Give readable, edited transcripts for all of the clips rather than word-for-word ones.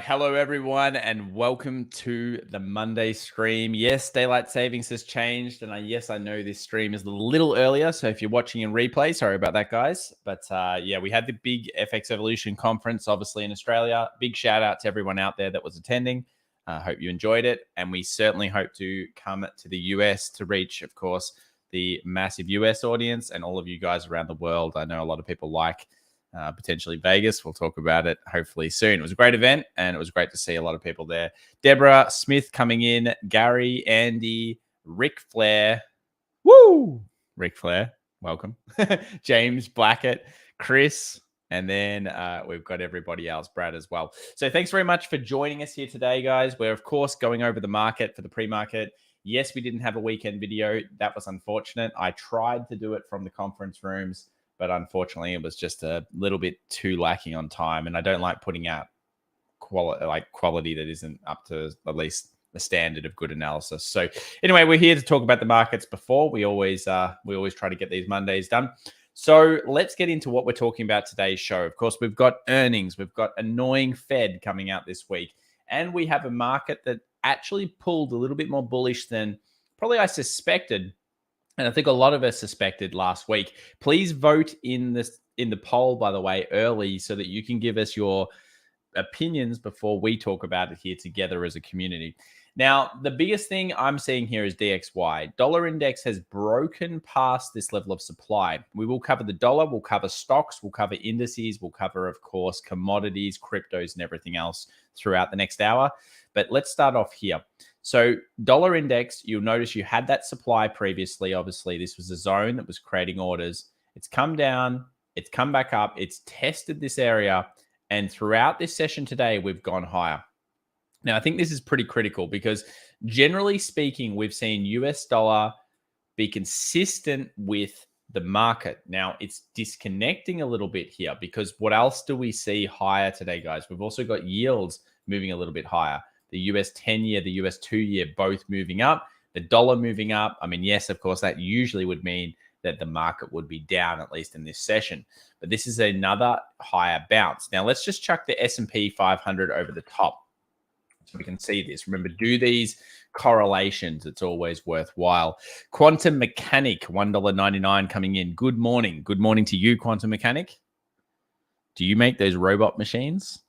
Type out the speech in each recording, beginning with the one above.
Hello everyone, and welcome to the Monday stream. Yes, daylight savings has changed, and yes, I know this stream is a little earlier. So if you're watching in replay, sorry about that, guys. But yeah, we had the big FX Evolution conference, obviously in Australia. Big shout out to everyone out there that was attending. Hope you enjoyed it, and we certainly hope to come to the US to reach, of course, the massive US audience and all of you guys around the world. I know a lot of people like. Potentially Vegas. We'll talk about it hopefully soon. It was a great event, and it was great to see a lot of people there. Deborah Smith coming in, Gary, Andy, Ric Flair. Woo! Ric Flair, welcome. James Blackett, Chris, and then we've got everybody else, Brad as well. So thanks very much for joining us here today, guys. We're, of course, going over the market for the pre-market. Yes, we didn't have a weekend video. That was unfortunate. I tried to do it from the conference rooms, but unfortunately, it was just a little bit too lacking on time. And I don't like putting out quality that isn't up to at least the standard of good analysis. So anyway, we're here to talk about the markets before. We always try to get these Mondays done. So let's get into what we're talking about today's show. Of course, we've got earnings. We've got annoying Fed coming out this week. And we have a market that actually pulled a little bit more bullish than probably I suspected. And I think a lot of us suspected last week. Please vote in the poll, by the way, early so that you can give us your opinions before we talk about it here together as a community. Now, the biggest thing I'm seeing here is DXY. Dollar index has broken past this level of supply. We will cover the dollar, we'll cover stocks, we'll cover indices, we'll cover, of course, commodities, cryptos, and everything else throughout the next hour. But let's start off here. So dollar index, you'll notice you had that supply previously. Obviously, this was a zone that was creating orders. It's come down, it's come back up, it's tested this area. And throughout this session today, we've gone higher. Now, I think this is pretty critical because generally speaking, we've seen US dollar be consistent with the market. Now, it's disconnecting a little bit here because what else do we see higher today, guys? We've also got yields moving a little bit higher. The US 10-year, the US 2-year, both moving up, the dollar moving up. I mean, yes, of course, that usually would mean that the market would be down, at least in this session. But this is another higher bounce. Now, let's just chuck the S&P 500 over the top so we can see this. Remember, do these correlations. It's always worthwhile. Quantum Mechanic, $1.99 coming in. Good morning. Good morning to you, Quantum Mechanic. Do you make those robot machines?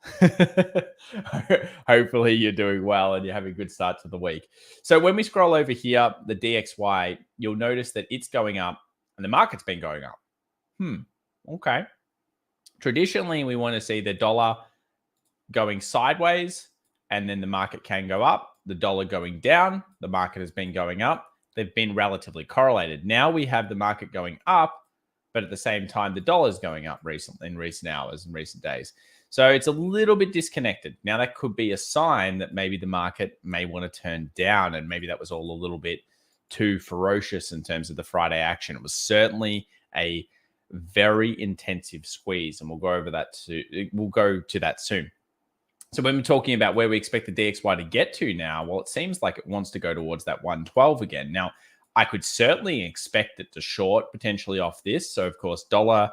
Hopefully you're doing well and you're having a good start to the week. So when we scroll over here, the DXY, you'll notice that it's going up and the market's been going up. Okay. Traditionally, we want to see the dollar going sideways and then the market can go up. The dollar going down, the market has been going up. They've been relatively correlated. Now we have the market going up, but at the same time, the dollar's going up in recent hours and recent days. So it's a little bit disconnected. Now, that could be a sign that maybe the market may want to turn down, and maybe that was all a little bit too ferocious in terms of the Friday action. It was certainly a very intensive squeeze, and we'll go to that soon. So when we're talking about where we expect the DXY to get to now, well, it seems like it wants to go towards that 112 again. Now, I could certainly expect it to short potentially off this. So, of course, dollar,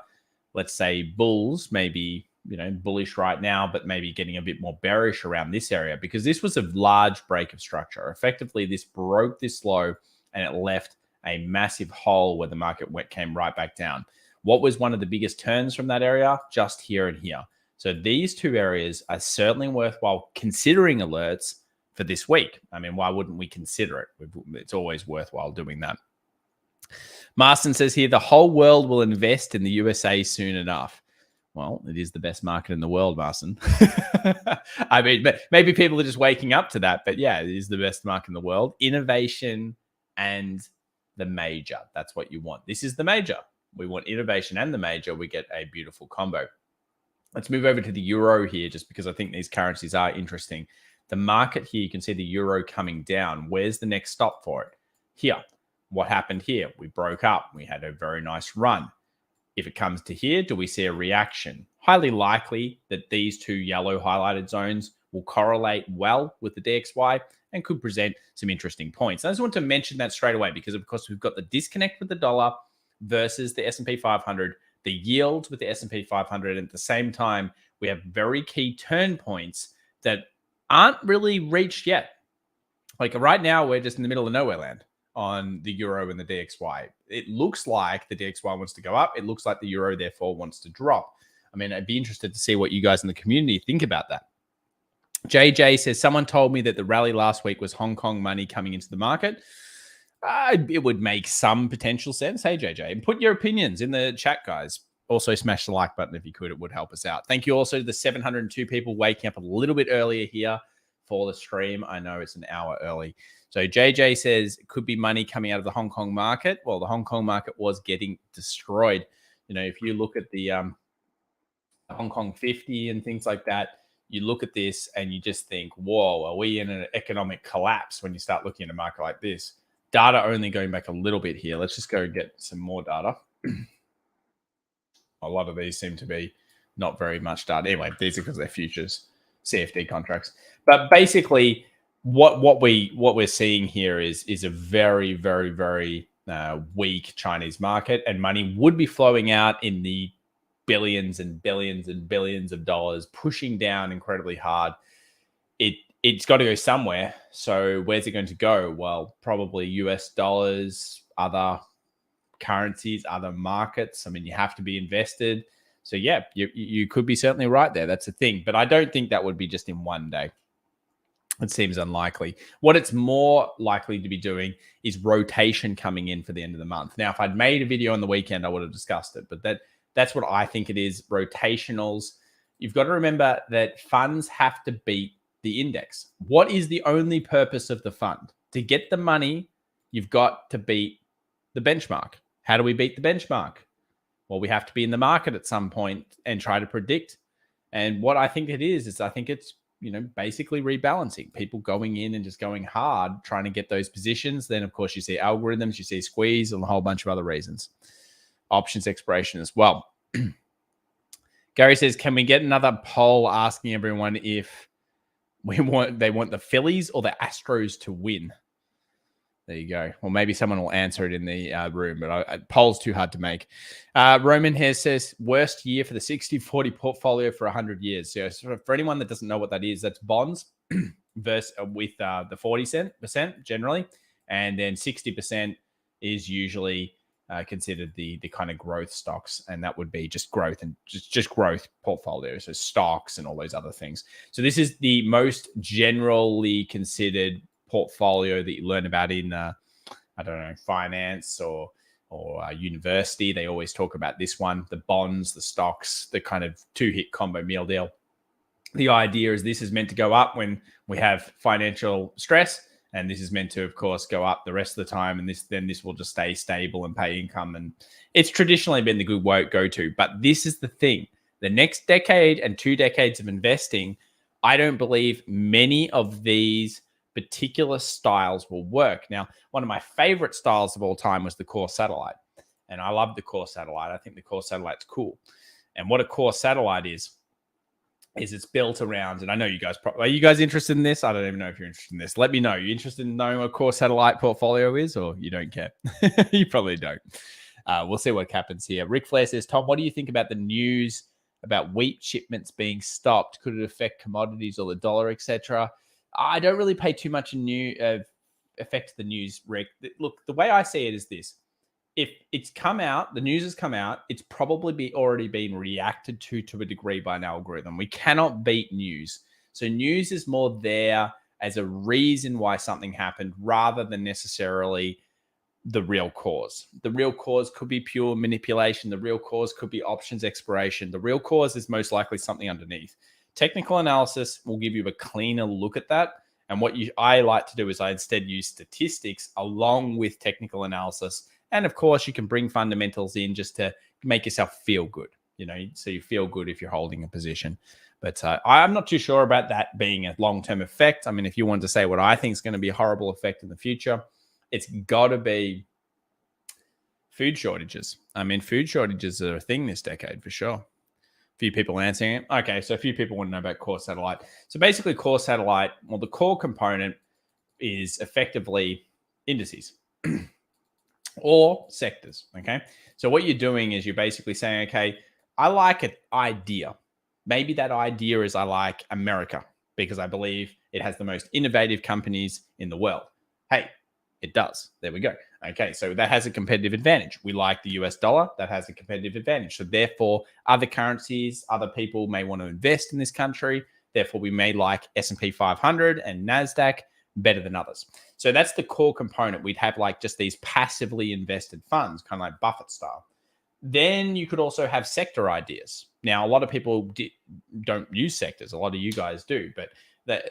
let's say bulls, maybe, bullish right now, but maybe getting a bit more bearish around this area because this was a large break of structure. Effectively, this broke this low and it left a massive hole where the market came right back down. What was one of the biggest turns from that area? Just here and here. So these two areas are certainly worthwhile considering alerts for this week. I mean, why wouldn't we consider it? It's always worthwhile doing that. Marston says here, the whole world will invest in the USA soon enough. Well, it is the best market in the world, Marston. I mean, maybe people are just waking up to that, but yeah, it is the best market in the world. Innovation and the major. That's what you want. This is the major. We want innovation and the major. We get a beautiful combo. Let's move over to the euro here, just because I think these currencies are interesting. The market here, you can see the euro coming down. Where's the next stop for it? Here. What happened here? We broke up. We had a very nice run. If it comes to here, do we see a reaction? Highly likely that these two yellow highlighted zones will correlate well with the DXY and could present some interesting points. I just want to mention that straight away because, of course, we've got the disconnect with the dollar versus the S&P 500, the yields with the S&P 500. And at the same time, we have very key turn points that aren't really reached yet. Like right now, we're just in the middle of nowhere land on the euro and the DXY. It looks like the DXY wants to go up. It looks like the euro, therefore, wants to drop. I mean, I'd be interested to see what you guys in the community think about that. JJ says, someone told me that the rally last week was Hong Kong money coming into the market. It would make some potential sense. Hey, JJ, and put your opinions in the chat, guys. Also, smash the like button if you could. It would help us out. Thank you also to the 702 people waking up a little bit earlier here for the stream. I know it's an hour early. So JJ says it could be money coming out of the Hong Kong market. Well, the Hong Kong market was getting destroyed. You know, if you look at the Hong Kong 50 and things like that, you look at this and you just think, whoa, are we in an economic collapse when you start looking at a market like this? Data only going back a little bit here. Let's just go get some more data. A lot of these seem to be not very much data. Anyway, these are because they're futures, CFD contracts. But basically, what we're seeing here is a very, very, very weak Chinese market, and money would be flowing out in the billions and billions and billions of dollars, pushing down incredibly hard. It's got to go somewhere. So where's it going to go? Well, probably US dollars, other currencies, other markets. I mean, you have to be invested. So yeah, you could be certainly right there. That's a thing. But I don't think that would be just in one day. It seems unlikely. What it's more likely to be doing is rotation coming in for the end of the month. Now, if I'd made a video on the weekend, I would have discussed it. But that's what I think it is, rotationals. You've got to remember that funds have to beat the index. What is the only purpose of the fund? To get the money, you've got to beat the benchmark. How do we beat the benchmark? Well, we have to be in the market at some point and try to predict. And what I think it is I think it's, basically rebalancing. People going in and just going hard, trying to get those positions. Then, of course, you see algorithms, you see squeeze, and a whole bunch of other reasons. Options expiration as well. Gary says, can we get another poll asking everyone if they want the Phillies or the Astros to win? There you go. Well, maybe someone will answer it in the room, but poll's too hard to make. Roman here says, worst year for the 60-40 portfolio for 100 years. So for anyone that doesn't know what that is, that's bonds versus with the 40% generally. And then 60% is usually considered the kind of growth stocks. And that would be just growth and just growth portfolios. So stocks and all those other things. So this is the most generally considered portfolio that you learn about in finance or university. They always talk about this one, the bonds, the stocks, the kind of two-hit combo meal deal. The idea is this is meant to go up when we have financial stress, and this is meant to, of course, go up the rest of the time, and this will just stay stable and pay income. And it's traditionally been the good go-to. But this is the thing. The next decade and 2 decades of investing, I don't believe many of these particular styles will work. Now, one of my favorite styles of all time was the core satellite. And I love the core satellite. I think the core satellite's cool. And what a core satellite is it's built around, and I know you guys, are you guys interested in this? I don't even know if you're interested in this. Let me know. You interested in knowing what a core satellite portfolio is, or you don't care? You probably don't. We'll see what happens here. Rick Flair says, Tom, what do you think about the news about wheat shipments being stopped? Could it affect commodities or the dollar, etc.? I don't really pay too much effect to the news, Rick. Look, the way I see it is this. If it's come out, the news has come out, it's probably already been reacted to a degree by an algorithm. We cannot beat news. So news is more there as a reason why something happened rather than necessarily the real cause. The real cause could be pure manipulation. The real cause could be options expiration. The real cause is most likely something underneath. Technical analysis will give you a cleaner look at that. And what I like to do is I instead use statistics along with technical analysis. And of course, you can bring fundamentals in just to make yourself feel good, so you feel good if you're holding a position. But I'm not too sure about that being a long-term effect. I mean, if you want to say what I think is going to be a horrible effect in the future, it's got to be food shortages. I mean, food shortages are a thing this decade for sure. Few people answering it. Okay, so a few people want to know about core satellite. So basically core satellite, well, the core component is effectively indices or sectors, okay? So what you're doing is you're basically saying, okay, I like an idea. Maybe that idea is I like America. because I believe it has the most innovative companies in the world. Hey, it does. There we go. Okay, so that has a competitive advantage. We like the US dollar. That has a competitive advantage. So therefore, other currencies, other people may want to invest in this country. Therefore, we may like S&P 500 and Nasdaq better than others. So that's the core component. We'd have like just these passively invested funds, kind of like Buffett style. Then you could also have sector ideas. Now, a lot of people don't use sectors. A lot of you guys do, but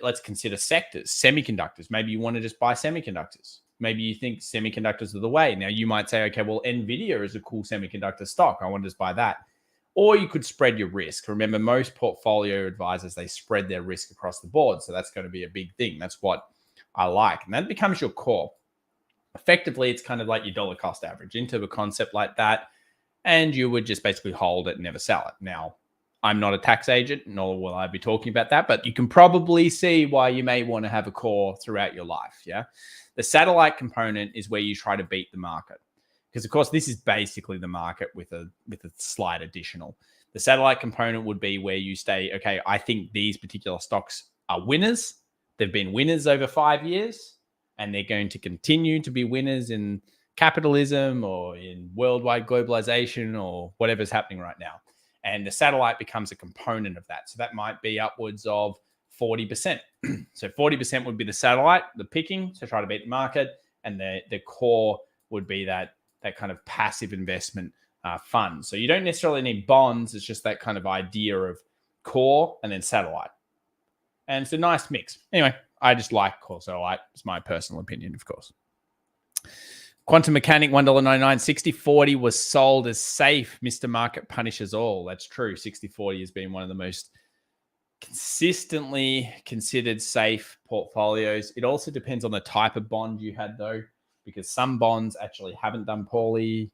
let's consider sectors. Semiconductors. Maybe you want to just buy semiconductors. Maybe you think semiconductors are the way. Now, you might say, okay, well, NVIDIA is a cool semiconductor stock. I want to just buy that. Or you could spread your risk. Remember, most portfolio advisors, they spread their risk across the board. So that's going to be a big thing. That's what I like. And that becomes your core. Effectively, it's kind of like your dollar cost average into a concept like that. And you would just basically hold it and never sell it. Now, I'm not a tax agent, nor will I be talking about that, but you can probably see why you may want to have a core throughout your life. Yeah. The satellite component is where you try to beat the market. Because, of course, this is basically the market with a slight additional. The satellite component would be where you say, okay, I think these particular stocks are winners. They've been winners over 5 years, and they're going to continue to be winners in capitalism or in worldwide globalization or whatever's happening right now. And the satellite becomes a component of that. So that might be upwards of 40%. So 40% would be the satellite, the picking to try to beat the market. And the core would be that kind of passive investment fund. So you don't necessarily need bonds. It's just that kind of idea of core and then satellite. And it's a nice mix. Anyway, I just like core satellite. It's my personal opinion, of course. Quantum Mechanic, $1.99. 60/40 was sold as safe. Mr. Market punishes all. That's true. 60/40 has been one of the most consistently considered safe portfolios. It also depends on the type of bond you had, though, because some bonds actually haven't done poorly.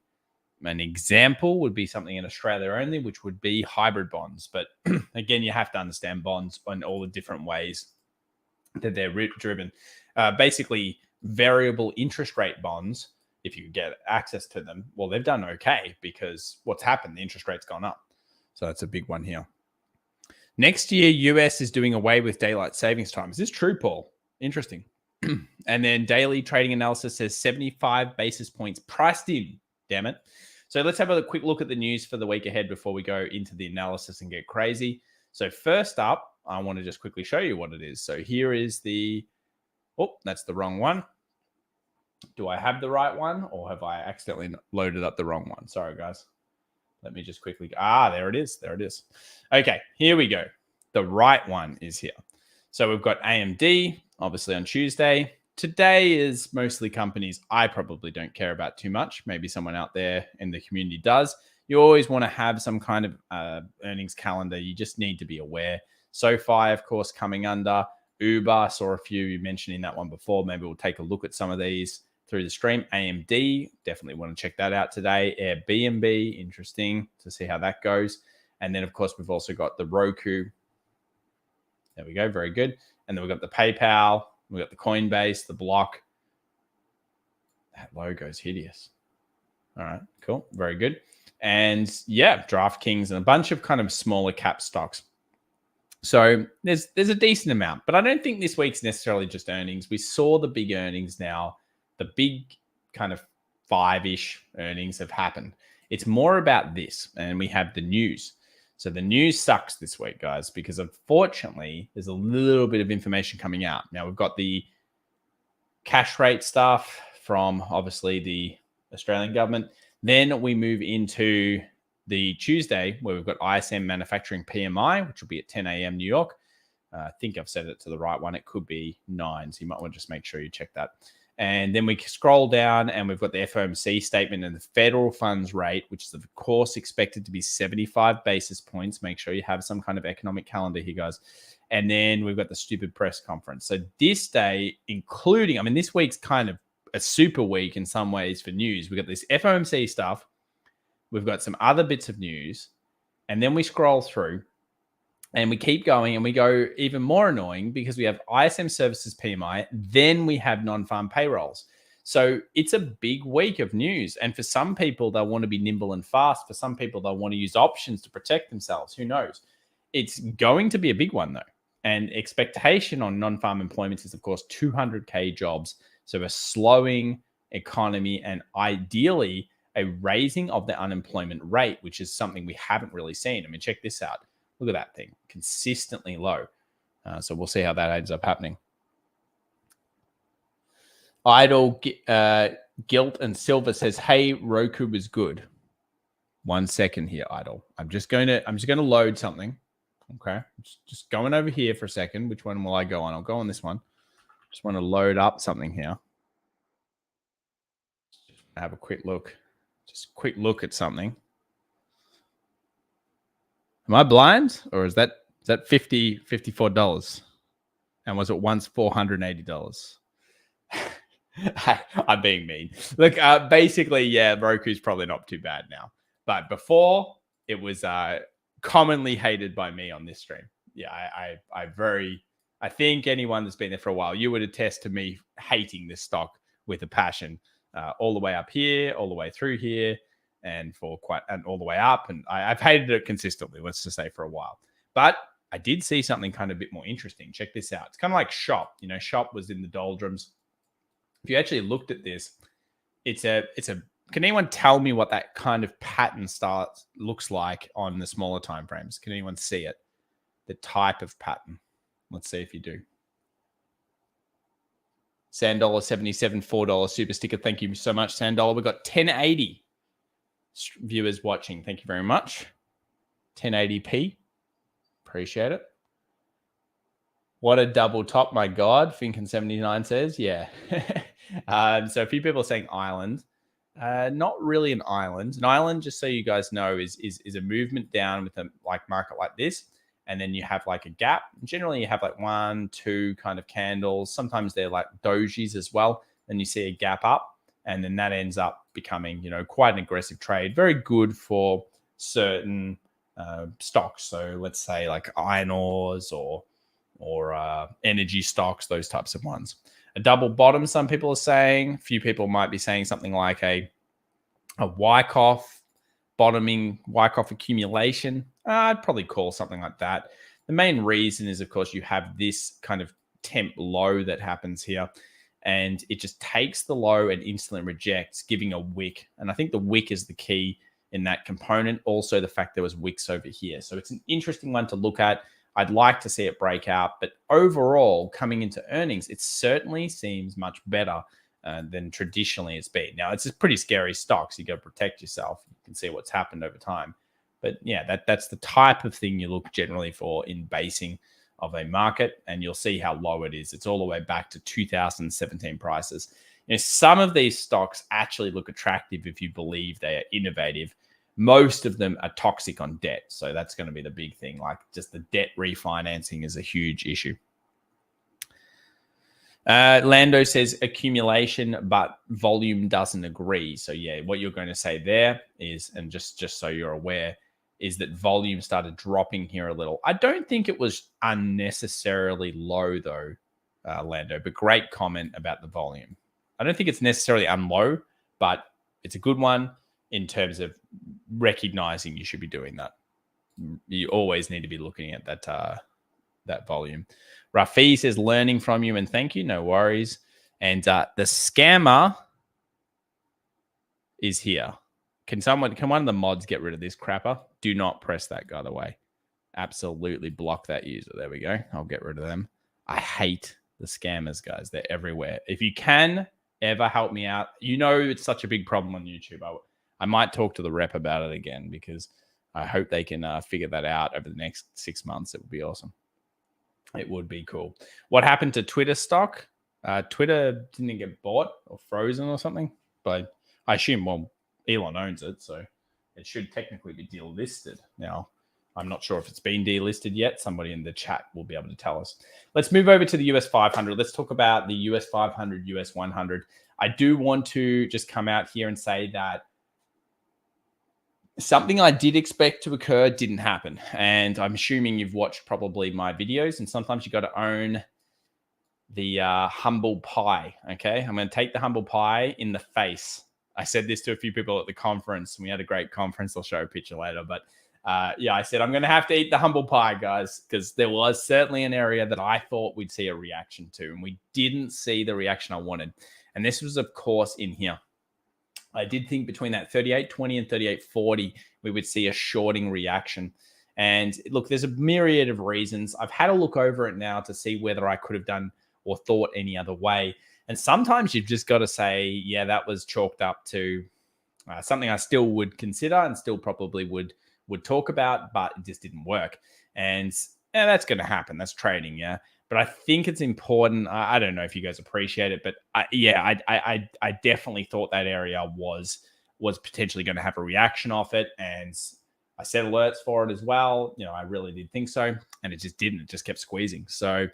An example would be something in Australia only, which would be hybrid bonds. But again, you have to understand bonds and all the different ways that they're driven. Basically, variable interest rate bonds, if you get access to them, well, they've done okay because what's happened? The interest rate's gone up. So that's a big one here. Next year, US is doing away with daylight savings time. Is this true, Paul? Interesting. And then daily trading analysis says 75 basis points priced in. Damn it. So let's have a quick look at the news for the week ahead before we go into the analysis and get crazy. So first up, I want to just quickly show you what it is. So here is that's the wrong one. Do I have the right one or have I accidentally loaded up the wrong one? Sorry, guys. Let me just quickly. There it is. There it is. Okay, here we go. The right one is here. So we've got AMD, obviously on Tuesday. Today is mostly companies I probably don't care about too much. Maybe someone out there in the community does. You always want to have some kind of earnings calendar. You just need to be aware. SoFi, of course, coming under. Uber, saw a few mentioning that one before. Maybe we'll take a look at some of these through the stream. AMD, definitely want to check that out today. Airbnb, interesting to see how that goes. And then, of course, we've also got the Roku. There we go. Very good. And then we've got the PayPal. We've got the Coinbase, the Block. That logo is hideous. All right, cool. Very good. And yeah, DraftKings and a bunch of kind of smaller cap stocks. So there's a decent amount, but I don't think this week's necessarily just earnings. We saw the big earnings now. The big kind of 5-ish earnings have happened. It's more about this, and we have the news. So the news sucks this week, guys, because unfortunately, there's a little bit of information coming out. Now, we've got the cash rate stuff from, obviously, the Australian government. Then we move into the Tuesday, where we've got ISM Manufacturing PMI, which will be at 10 a.m. New York. I think I've set it to the right one. It could be 9, so you might want to just make sure you check that. And then we scroll down and we've got the FOMC statement and the federal funds rate, which is, of course, expected to be 75 basis points. Make sure you have some kind of economic calendar here, guys. And then we've got the stupid press conference. So this day, including, this week's kind of a super week in some ways for news. We've got this FOMC stuff. We've got some other bits of news. And then we scroll through. And we keep going and we go even more annoying because we have ISM services PMI, then we have non-farm payrolls. So it's a big week of news. And for some people, they'll want to be nimble and fast. For some people, they'll want to use options to protect themselves. Who knows? It's going to be a big one, though. And expectation on non-farm employment is, of course, 200K jobs. So a slowing economy and ideally a raising of the unemployment rate, which is something we haven't really seen. I mean, check this out. Look at that thing, consistently low. So we'll see how that ends up happening. Idle Guilt and Silver says, "Hey, Roku was good." 1 second here, Idle. I'm just going to load something. Okay, just going over here for a second. Which one will I go on? I'll go on this one. Just want to load up something here. Have a quick look. Just a quick look at something. Am I blind, or is that $54? And was it once $480? I'm being mean. Look, basically, yeah, Roku's probably not too bad now. But before, it was commonly hated by me on this stream. Yeah, I think anyone that's been there for a while, you would attest to me hating this stock with a passion, all the way up here, all the way through here, and all the way up. And I've hated it consistently, let's just say, for a while. But I did see something kind of a bit more interesting. Check this out. It's kind of like Shop. You know, Shop was in the doldrums. If you actually looked at this, it's a. Can anyone tell me what that kind of pattern looks like on the smaller time frames? Can anyone see it? The type of pattern. Let's see if you do. $77, $4 super sticker. Thank you so much, Sandollar. We've got 1080 viewers watching. Thank you very much. 1080p. Appreciate it. What a double top, my God. Finken79 says, yeah. So a few people are saying island. Not really an island. An island, just so you guys know, is a movement down with a market like this. And then you have like a gap. Generally, you have like 1, 2 kind of candles. Sometimes they're like dojis as well. Then you see a gap up. And then that ends up becoming, quite an aggressive trade. Very good for certain stocks. So let's say like iron ores or energy stocks, those types of ones. A double bottom, some people are saying. A few people might be saying something like a Wyckoff bottoming, Wyckoff accumulation. I'd probably call something like that. The main reason is, of course, you have this kind of temp low that happens here, and it just takes the low and instantly rejects, giving a wick. And I think the wick is the key in that component. Also, the fact there was wicks over here. So it's an interesting one to look at. I'd like to see it break out, but overall, coming into earnings, it certainly seems much better than traditionally it's been. Now, it's a pretty scary stock, so you got to protect yourself. You can see what's happened over time. But yeah, that's the type of thing you look generally for in basing of a market, and you'll see how low it is. It's all the way back to 2017 prices. Some of these stocks actually look attractive if you believe they are innovative. Most of them are toxic on debt. So that's going to be the big thing. Like just the debt refinancing is a huge issue. Lando says accumulation, but volume doesn't agree. So yeah, what you're going to say there is, and just so you're aware, is that volume started dropping here a little. I don't think it was unnecessarily low though, Lando, but great comment about the volume. I don't think it's necessarily unlow, but it's a good one in terms of recognizing you should be doing that. You always need to be looking at that volume. Rafi says learning from you and thank you. No worries. And the scammer is here. Can one of the mods get rid of this crapper? Do not press that guy away. Absolutely block that user. There we go. I'll get rid of them. I hate the scammers, guys. They're everywhere. If you can ever help me out, it's such a big problem on YouTube. I might talk to the rep about it again because I hope they can figure that out over the next 6 months. It would be awesome. It would be cool. What happened to Twitter stock? Twitter didn't get bought or frozen or something, but I assume, Elon owns it, so it should technically be delisted. Now, I'm not sure if it's been delisted yet. Somebody in the chat will be able to tell us. Let's move over to the US 500. Let's talk about the US 500, US 100. I do want to just come out here and say that something I did expect to occur didn't happen. And I'm assuming you've watched probably my videos, and sometimes you got to own the humble pie, okay? I'm going to take the humble pie in the face. I said this to a few people at the conference, and we had a great conference. I'll show a picture later. But yeah, I said I'm going to have to eat the humble pie, guys, because there was certainly an area that I thought we'd see a reaction to, and we didn't see the reaction I wanted. And this was, of course, in here. I did think between that 38.20 and 38.40, we would see a shorting reaction. And look, there's a myriad of reasons. I've had a look over it now to see whether I could have done or thought any other way. And sometimes you've just got to say, yeah, that was chalked up to something I still would consider and still probably would talk about, but it just didn't work. And that's going to happen. That's trading, yeah. But I think it's important. I don't know if you guys appreciate it, but I definitely thought that area was potentially going to have a reaction off it, and I set alerts for it as well. I really did think so, and it just didn't. It just kept squeezing. So,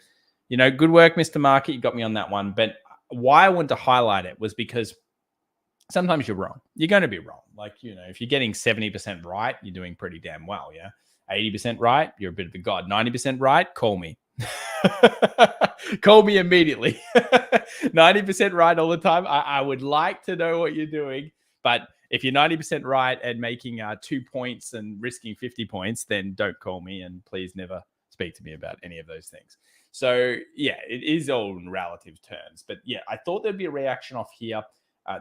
good work, Mr. Market. You got me on that one. But why I wanted to highlight it was because sometimes you're wrong. You're going to be wrong. Like, if you're getting 70% right, you're doing pretty damn well, yeah? 80% right, you're a bit of a god. 90% right, call me. Call me immediately. 90% right all the time. I would like to know what you're doing, but if you're 90% right and making 2 points and risking 50 points, then don't call me, and please never speak to me about any of those things. So yeah, it is all in relative terms, but yeah, I thought there'd be a reaction off here.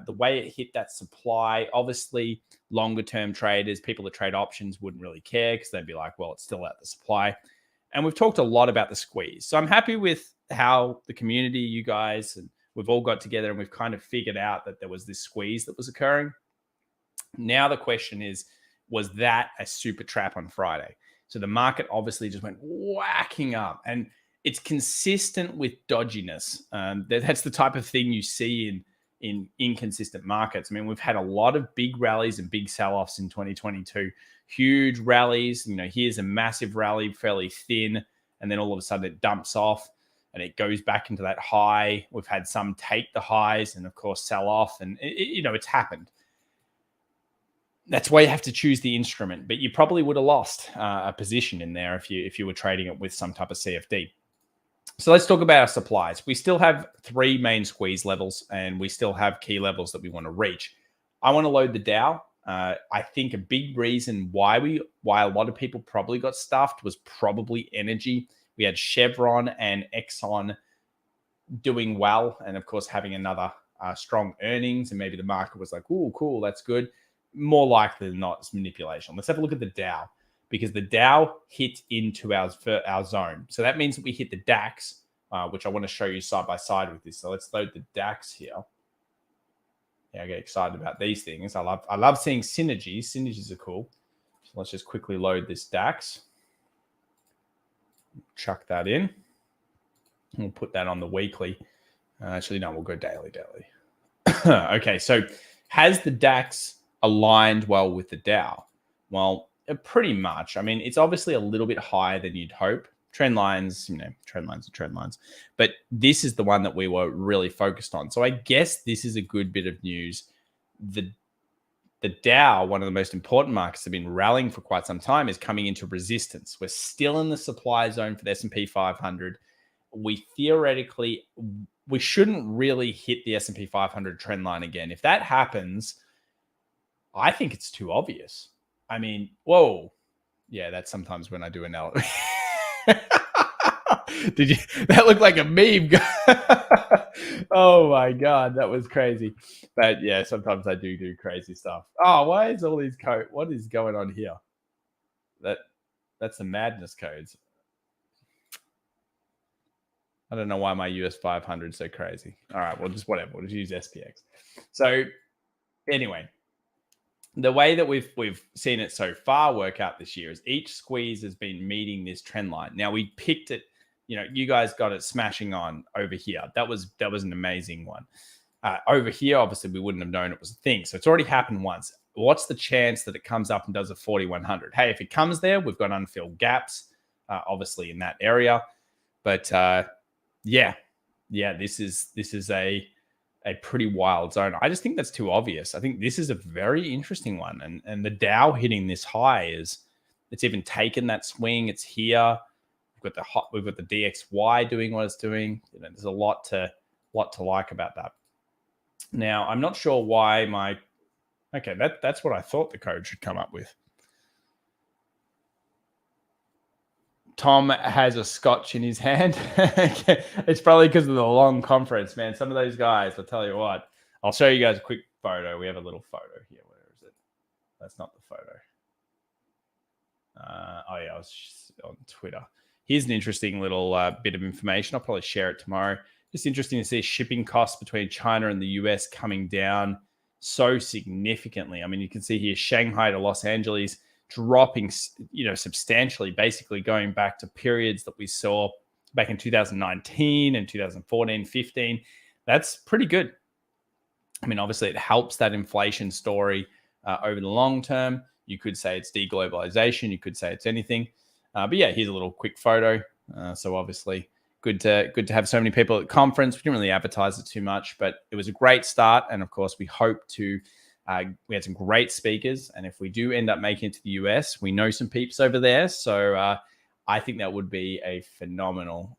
The way it hit that supply, obviously longer term traders, people that trade options wouldn't really care because they'd be like, well, it's still at the supply. And we've talked a lot about the squeeze. So I'm happy with how the community, you guys, and we've all got together and we've kind of figured out that there was this squeeze that was occurring. Now the question is, was that a super trap on Friday? So the market obviously just went whacking up, and it's consistent with dodginess. That's the type of thing you see in inconsistent markets. I mean, we've had a lot of big rallies and big sell-offs in 2022. Huge rallies. Here's a massive rally, fairly thin, and then all of a sudden it dumps off and it goes back into that high. We've had some take the highs and, of course, sell off, and it's happened. That's why you have to choose the instrument, but you probably would have lost a position in there if you were trading it with some type of CFD. So let's talk about our supplies. We still have 3 main squeeze levels, and we still have key levels that we want to reach. I want to load the Dow. I think a big reason why a lot of people probably got stuffed was probably energy. We had Chevron and Exxon doing well, and of course having another strong earnings, and maybe the market was like, "Ooh, cool, that's good." More likely than not, it's manipulation. Let's have a look at the Dow, because the Dow hit into our zone. So that means that we hit the DAX, which I want to show you side by side with this. So let's load the DAX here. Yeah, I get excited about these things. I love seeing synergies. Synergies are cool. So let's just quickly load this DAX. Chuck that in. We'll put that on the weekly. Actually, no, we'll go daily. Okay, so has the DAX aligned well with the Dow? Well, pretty much. I mean, it's obviously a little bit higher than you'd hope. Trend lines, trend lines are trend lines. But this is the one that we were really focused on. So I guess this is a good bit of news. The Dow, one of the most important markets that have been rallying for quite some time, is coming into resistance. We're still in the supply zone for the S&P 500. We shouldn't really hit the S&P 500 trend line again. If that happens, I think it's too obvious. I mean, whoa. Yeah, that's sometimes when I do analysis. That looked like a meme. Oh my God, that was crazy. But yeah, sometimes I do crazy stuff. Oh, why is all these code? What is going on here? That's the madness codes. I don't know why my US 500 is so crazy. All right, well, just whatever. We'll just use SPX. So anyway, the way that we've seen it so far work out this year is each squeeze has been meeting this trend line. Now we picked it, you guys got it smashing on over here. That was an amazing one. Over here, obviously, we wouldn't have known it was a thing. So it's already happened once. What's the chance that it comes up and does a 4100? Hey, if it comes there, we've got unfilled gaps, obviously in that area. But yeah, this is a pretty wild zone. I just think that's too obvious. I think this is a very interesting one. And the Dow hitting this high it's even taken that swing. It's here. We've got the DXY doing what it's doing. There's a lot to like about that. Now, I'm not sure why that's what I thought the code should come up with. Tom has a scotch in his hand. It's probably because of the long conference, man. Some of those guys, I'll tell you what. I'll show you guys a quick photo. We have a little photo here. Where is it? That's not the photo. Oh yeah, I was on Twitter. Here's an interesting little bit of information. I'll probably share it tomorrow. Just interesting to see shipping costs between China and the US coming down so significantly. I mean, you can see here Shanghai to Los Angeles dropping, substantially, basically going back to periods that we saw back in 2019 and 2014, 15. That's pretty good. I mean, obviously it helps that inflation story over the long term. You could say it's deglobalization. You could say it's anything. But yeah, here's a little quick photo. So obviously good to have so many people at the conference. We didn't really advertise it too much, but it was a great start. And of course, we hope to, we had some great speakers. And if we do end up making it to the US, we know some peeps over there. So I think that would be a phenomenal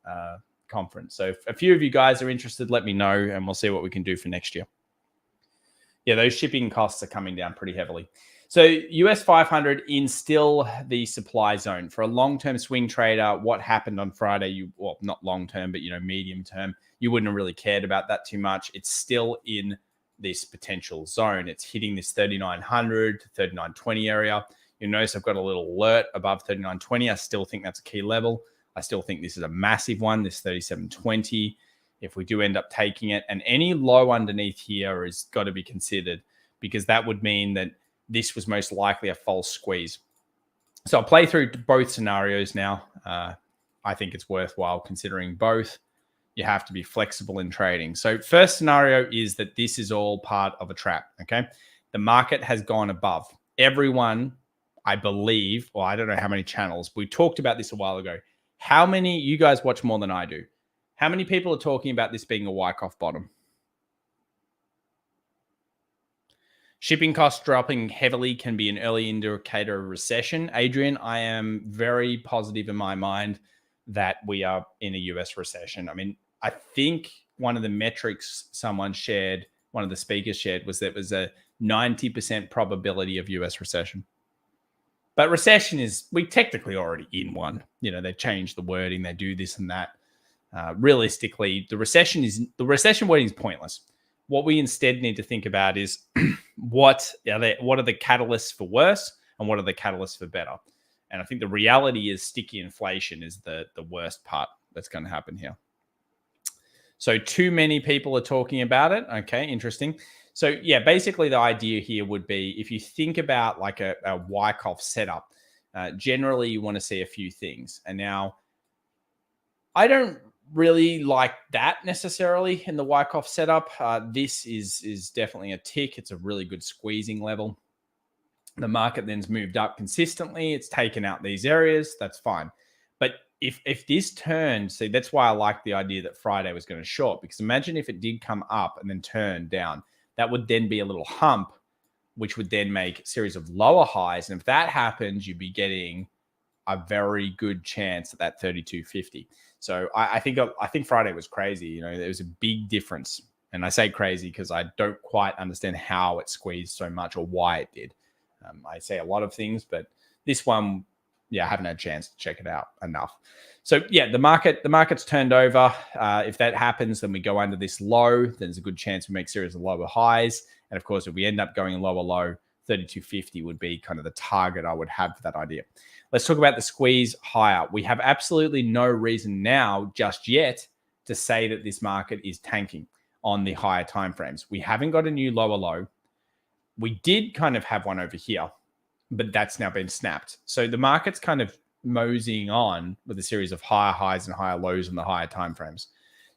conference. So if a few of you guys are interested, let me know and we'll see what we can do for next year. Yeah, those shipping costs are coming down pretty heavily. So US 500 in still the supply zone. For a long-term swing trader, what happened on Friday, well, not long-term, but medium term, you wouldn't have really cared about that too much. It's still in this potential zone. It's hitting this 3,900 to 3,920 area. You'll notice I've got a little alert above 3,920. I still think that's a key level. I still think this is a massive one, this 3,720. If we do end up taking it, and any low underneath here has got to be considered, because that would mean that this was most likely a false squeeze. So I'll play through both scenarios now. I think it's worthwhile considering both. You have to be flexible in trading. So first scenario is that this is all part of a trap, okay? The market has gone above. Everyone, I believe, or I don't know how many channels, we talked about this a while ago. How many, you guys watch more than I do. How many people are talking about this being a Wyckoff bottom? Shipping costs dropping heavily can be an early indicator of recession. Adrian, I am very positive in my mind that we are in a US recession. I mean, I think one of the metrics someone shared, one of the speakers shared, was that it was a 90% probability of US recession. But recession is, we technically already in one. They changed the wording, they do this and that. Realistically, the recession wording is pointless. What we instead need to think about is what are the catalysts for worse and what are the catalysts for better. And I think the reality is sticky inflation is the worst part that's going to happen here. So too many people are talking about it. Okay, interesting. So yeah, basically the idea here would be, if you think about like a Wyckoff setup, generally you want to see a few things. And now I don't really like that necessarily in the Wyckoff setup. This is definitely a tick. It's a really good squeezing level. The market then's moved up consistently. It's taken out these areas. That's fine. But if this turned, see, that's why I like the idea that Friday was going to short, because imagine if it did come up and then turn down, that would then be a little hump, which would then make a series of lower highs. And if that happens, you'd be getting a very good chance at that 32.50. So I think Friday was crazy. There was a big difference. And I say crazy because I don't quite understand how it squeezed so much or why it did. I say a lot of things, but this one, I haven't had a chance to check it out enough. So yeah, the market's turned over. If that happens, then we go under this low. Then there's a good chance we make a series of lower highs. And of course, if we end up going lower low, 32.50 would be kind of the target I would have for that idea. Let's talk about the squeeze higher. We have absolutely no reason now just yet to say that this market is tanking on the higher timeframes. We haven't got a new lower low. We did kind of have one over here, but that's now been snapped. So the market's kind of moseying on with a series of higher highs and higher lows in the higher timeframes.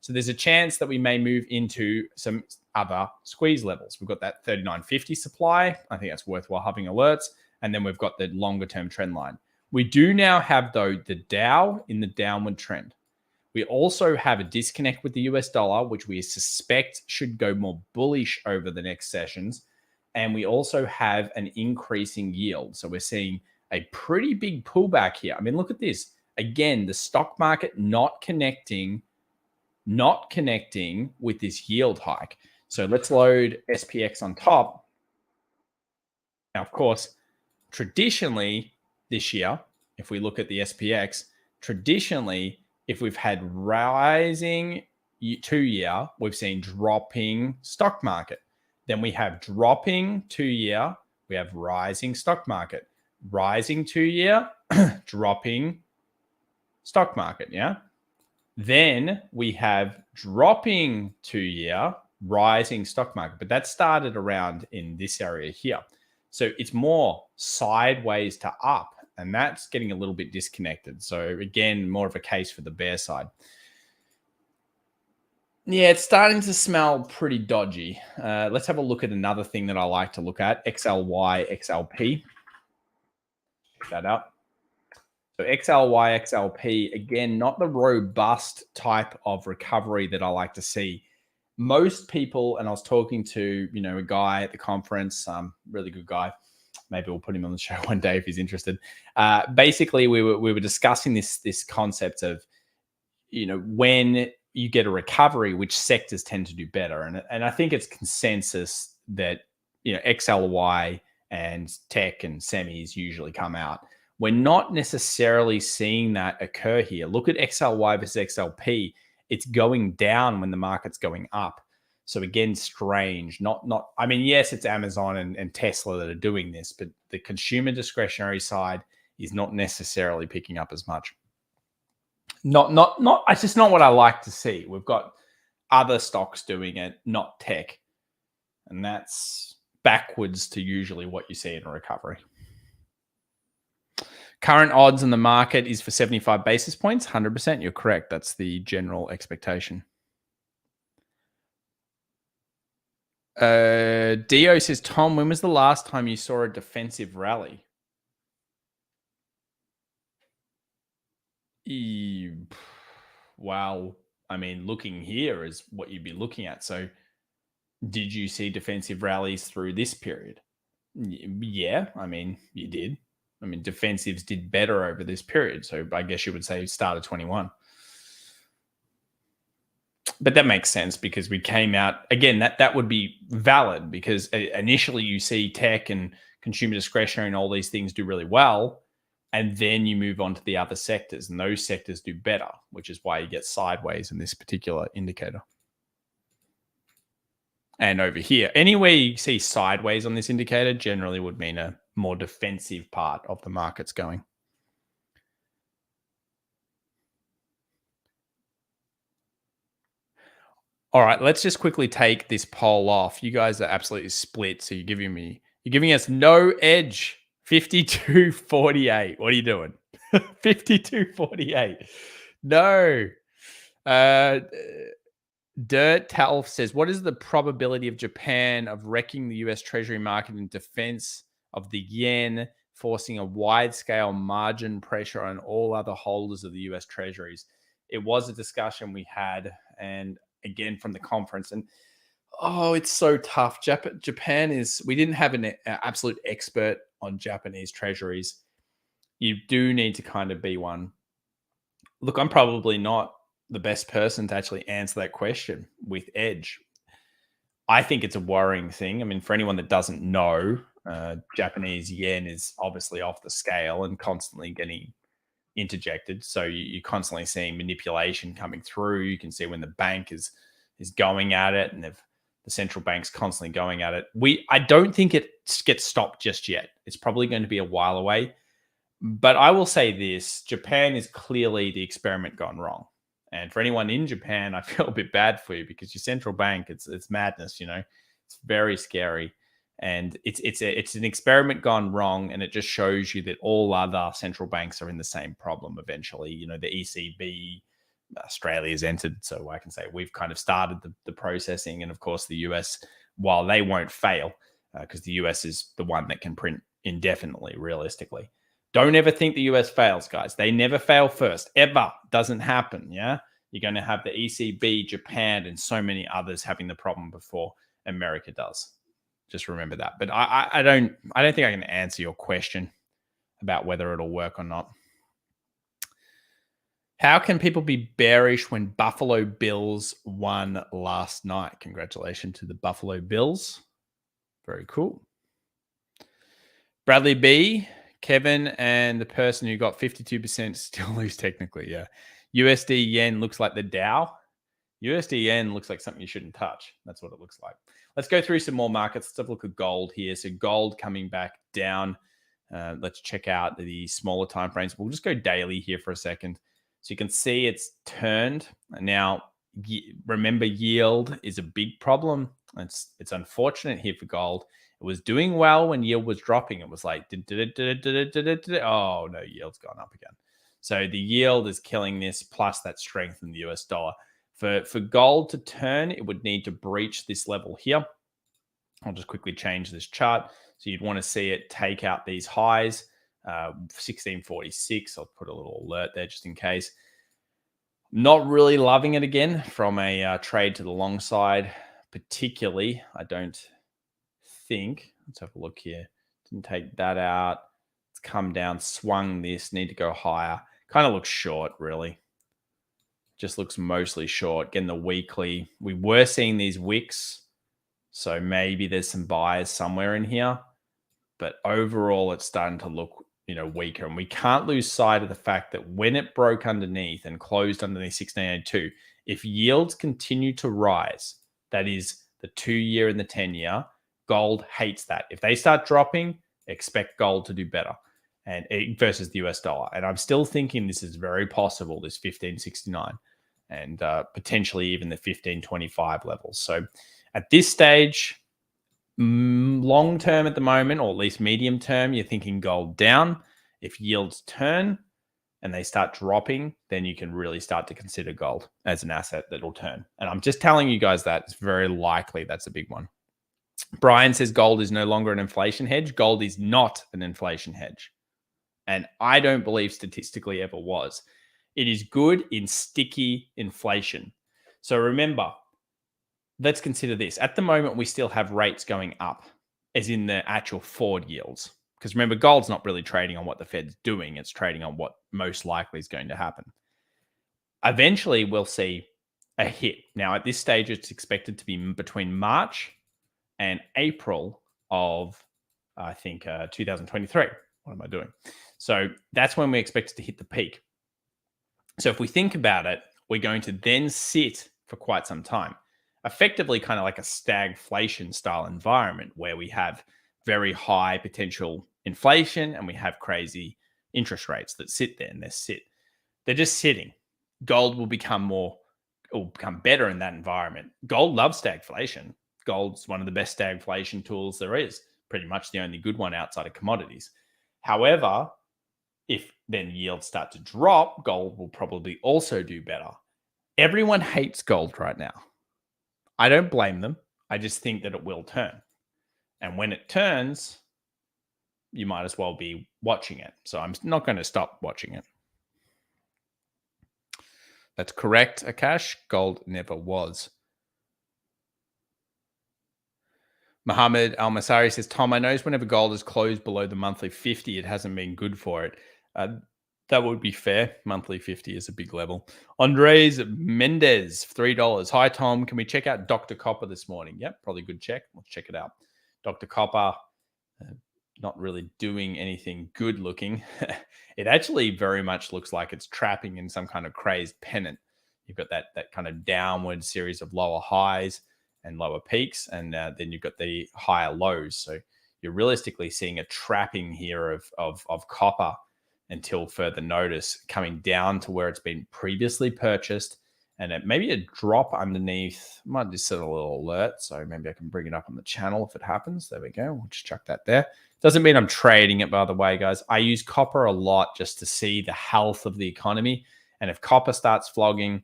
So there's a chance that we may move into some other squeeze levels. We've got that 39.50 supply. I think that's worthwhile having alerts. And then we've got the longer term trend line. We do now have, though, the Dow in the downward trend. We also have a disconnect with the US dollar, which we suspect should go more bullish over the next sessions. And we also have an increasing yield. So we're seeing a pretty big pullback here. I mean, look at this. Again, the stock market not connecting with this yield hike. So let's load SPX on top. Now, of course, traditionally this year, if we look at the SPX, traditionally, if we've had rising 2-year, we've seen dropping stock market. Then we have dropping 2-year, we have rising stock market. Rising 2-year, dropping stock market, yeah? Then we have dropping 2-year, rising stock market. But that started around in this area here. So it's more sideways to up, and that's getting a little bit disconnected. So again, more of a case for the bear side. Yeah, it's starting to smell pretty dodgy. Let's have a look at another thing that I like to look at, XLY, XLP. Pick that up. So XLY, XLP, again, not the robust type of recovery that I like to see. Most people, and I was talking to, a guy at the conference, really good guy. Maybe we'll put him on the show one day if he's interested. Basically, we were discussing this concept of, when you get a recovery, which sectors tend to do better. And I think it's consensus that, XLY and tech and semis usually come out. We're not necessarily seeing that occur here. Look at XLY versus XLP. It's going down when the market's going up. So again, strange. I mean, yes, it's Amazon and Tesla that are doing this, but the consumer discretionary side is not necessarily picking up as much. It's just not what I like to see. We've got other stocks doing it, not tech. And that's backwards to usually what you see in a recovery. Current odds in the market is for 75 basis points. 100%. You're correct. That's the general expectation. Dio says, Tom, when was the last time you saw a defensive rally? Well, I mean, looking here is what you'd be looking at. So did you see defensive rallies through this period? Yeah, I mean, you did. I mean, defensives did better over this period. So I guess you would say start of 21. But that makes sense because we came out, again, that would be valid because initially you see tech and consumer discretionary and all these things do really well. And then you move on to the other sectors and those sectors do better, which is why you get sideways in this particular indicator. And over here, anywhere you see sideways on this indicator generally would mean a more defensive part of the market's going. All right, let's just quickly take this poll off. You guys are absolutely split. So you're giving us no edge. 52-48. What are you doing? 52-48. No. Dirt Talf says, what is the probability of Japan of wrecking the US Treasury market in defense of the yen, forcing a wide-scale margin pressure on all other holders of the US Treasuries? It was a discussion we had, and again from the conference, and it's so tough. Japan is, we didn't have an absolute expert on Japanese treasuries. You do need to kind of be one. Look, I'm probably not the best person to actually answer that question with edge. I think it's a worrying thing. I mean, for anyone that doesn't know, Japanese yen is obviously off the scale and constantly getting interjected. So you're constantly seeing manipulation coming through. You can see when the bank is going at it, and the central bank's constantly going at it. I don't think it gets stopped just yet. It's probably going to be a while away. But I will say this, Japan is clearly the experiment gone wrong. And for anyone in Japan, I feel a bit bad for you because your central bank, it's madness, It's very scary. And it's an experiment gone wrong, and it just shows you that all other central banks are in the same problem eventually. The ECB, Australia's entered, so I can say we've kind of started the processing. And of course, the US, while they won't fail, because the US is the one that can print indefinitely, realistically. Don't ever think the US fails, guys. They never fail first, ever. Doesn't happen, yeah? You're going to have the ECB, Japan, and so many others having the problem before America does. Just remember that. But I don't think I can answer your question about whether it'll work or not. How can people be bearish when Buffalo Bills won last night? Congratulations to the Buffalo Bills. Very cool. Bradley B, Kevin and the person who got 52% still lose technically. Yeah. USD yen looks like the Dow. USD yen looks like something you shouldn't touch. That's what it looks like. Let's go through some more markets. Let's have a look at gold here. So gold coming back down. Let's check out the smaller time frames. We'll just go daily here for a second. So you can see it's turned. Now, remember, yield is a big problem. It's unfortunate here for gold. It was doing well when yield was dropping. It was like, oh, no, yield's gone up again. So the yield is killing this, plus that strength in the US dollar. For gold to turn, it would need to breach this level here. I'll just quickly change this chart. So you'd want to see it take out these highs, 1646. I'll put a little alert there just in case. Not really loving it again from a trade to the long side, particularly. I don't think. Let's have a look here. Didn't take that out. It's come down, swung this, need to go higher. Kind of looks short, really. Just looks mostly short. Again, the weekly, we were seeing these wicks, so maybe there's some buyers somewhere in here, but overall it's starting to look, weaker. And we can't lose sight of the fact that when it broke underneath and closed underneath 1682, if yields continue to rise, that is the 2-year and the 10-year, gold hates that. If they start dropping, expect gold to do better, and versus the US dollar. And I'm still thinking this is very possible, this 1569, and potentially even the 1525 levels. So at this stage, long term at the moment, or at least medium term, you're thinking gold down. If yields turn and they start dropping, then you can really start to consider gold as an asset that will turn. And I'm just telling you guys that it's very likely that's a big one. Brian says gold is no longer an inflation hedge. Gold is not an inflation hedge. And I don't believe statistically ever was. It is good in sticky inflation. So remember, let's consider this. At the moment, we still have rates going up, as in the actual forward yields. Because remember, gold's not really trading on what the Fed's doing. It's trading on what most likely is going to happen. Eventually, we'll see a hit. Now, at this stage, it's expected to be between March and April of, I think, 2023. What am I doing? So that's when we expect it to hit the peak. So if we think about it, we're going to then sit for quite some time, effectively kind of like a stagflation style environment where we have very high potential inflation and we have crazy interest rates that sit there, and they're just sitting. Gold will become better in that environment. Gold loves stagflation. Gold's one of the best stagflation tools there is, pretty much the only good one outside of commodities. However, if then yields start to drop, gold will probably also do better. Everyone hates gold right now. I don't blame them. I just think that it will turn. And when it turns, you might as well be watching it. So I'm not going to stop watching it. That's correct, Akash. Gold never was. Mohammed Al-Masari says, Tom, I notice whenever gold is closed below the monthly 50, it hasn't been good for it. That would be fair. Monthly 50 is a big level. Andres Mendez, $3. Hi, Tom. Can we check out Dr. Copper this morning? Yep, probably good check. Let's check it out. Dr. Copper, not really doing anything good looking. It actually very much looks like it's trapping in some kind of crazed pennant. You've got that kind of downward series of lower highs and lower peaks, and then you've got the higher lows. So you're realistically seeing a trapping here of copper until further notice, coming down to where it's been previously purchased, and it maybe a drop underneath. I might just set a little alert, so maybe I can bring it up on the channel if it happens. There we go. We'll just chuck that there. Doesn't mean I'm trading it, by the way, guys. I use copper a lot just to see the health of the economy, and if copper starts flogging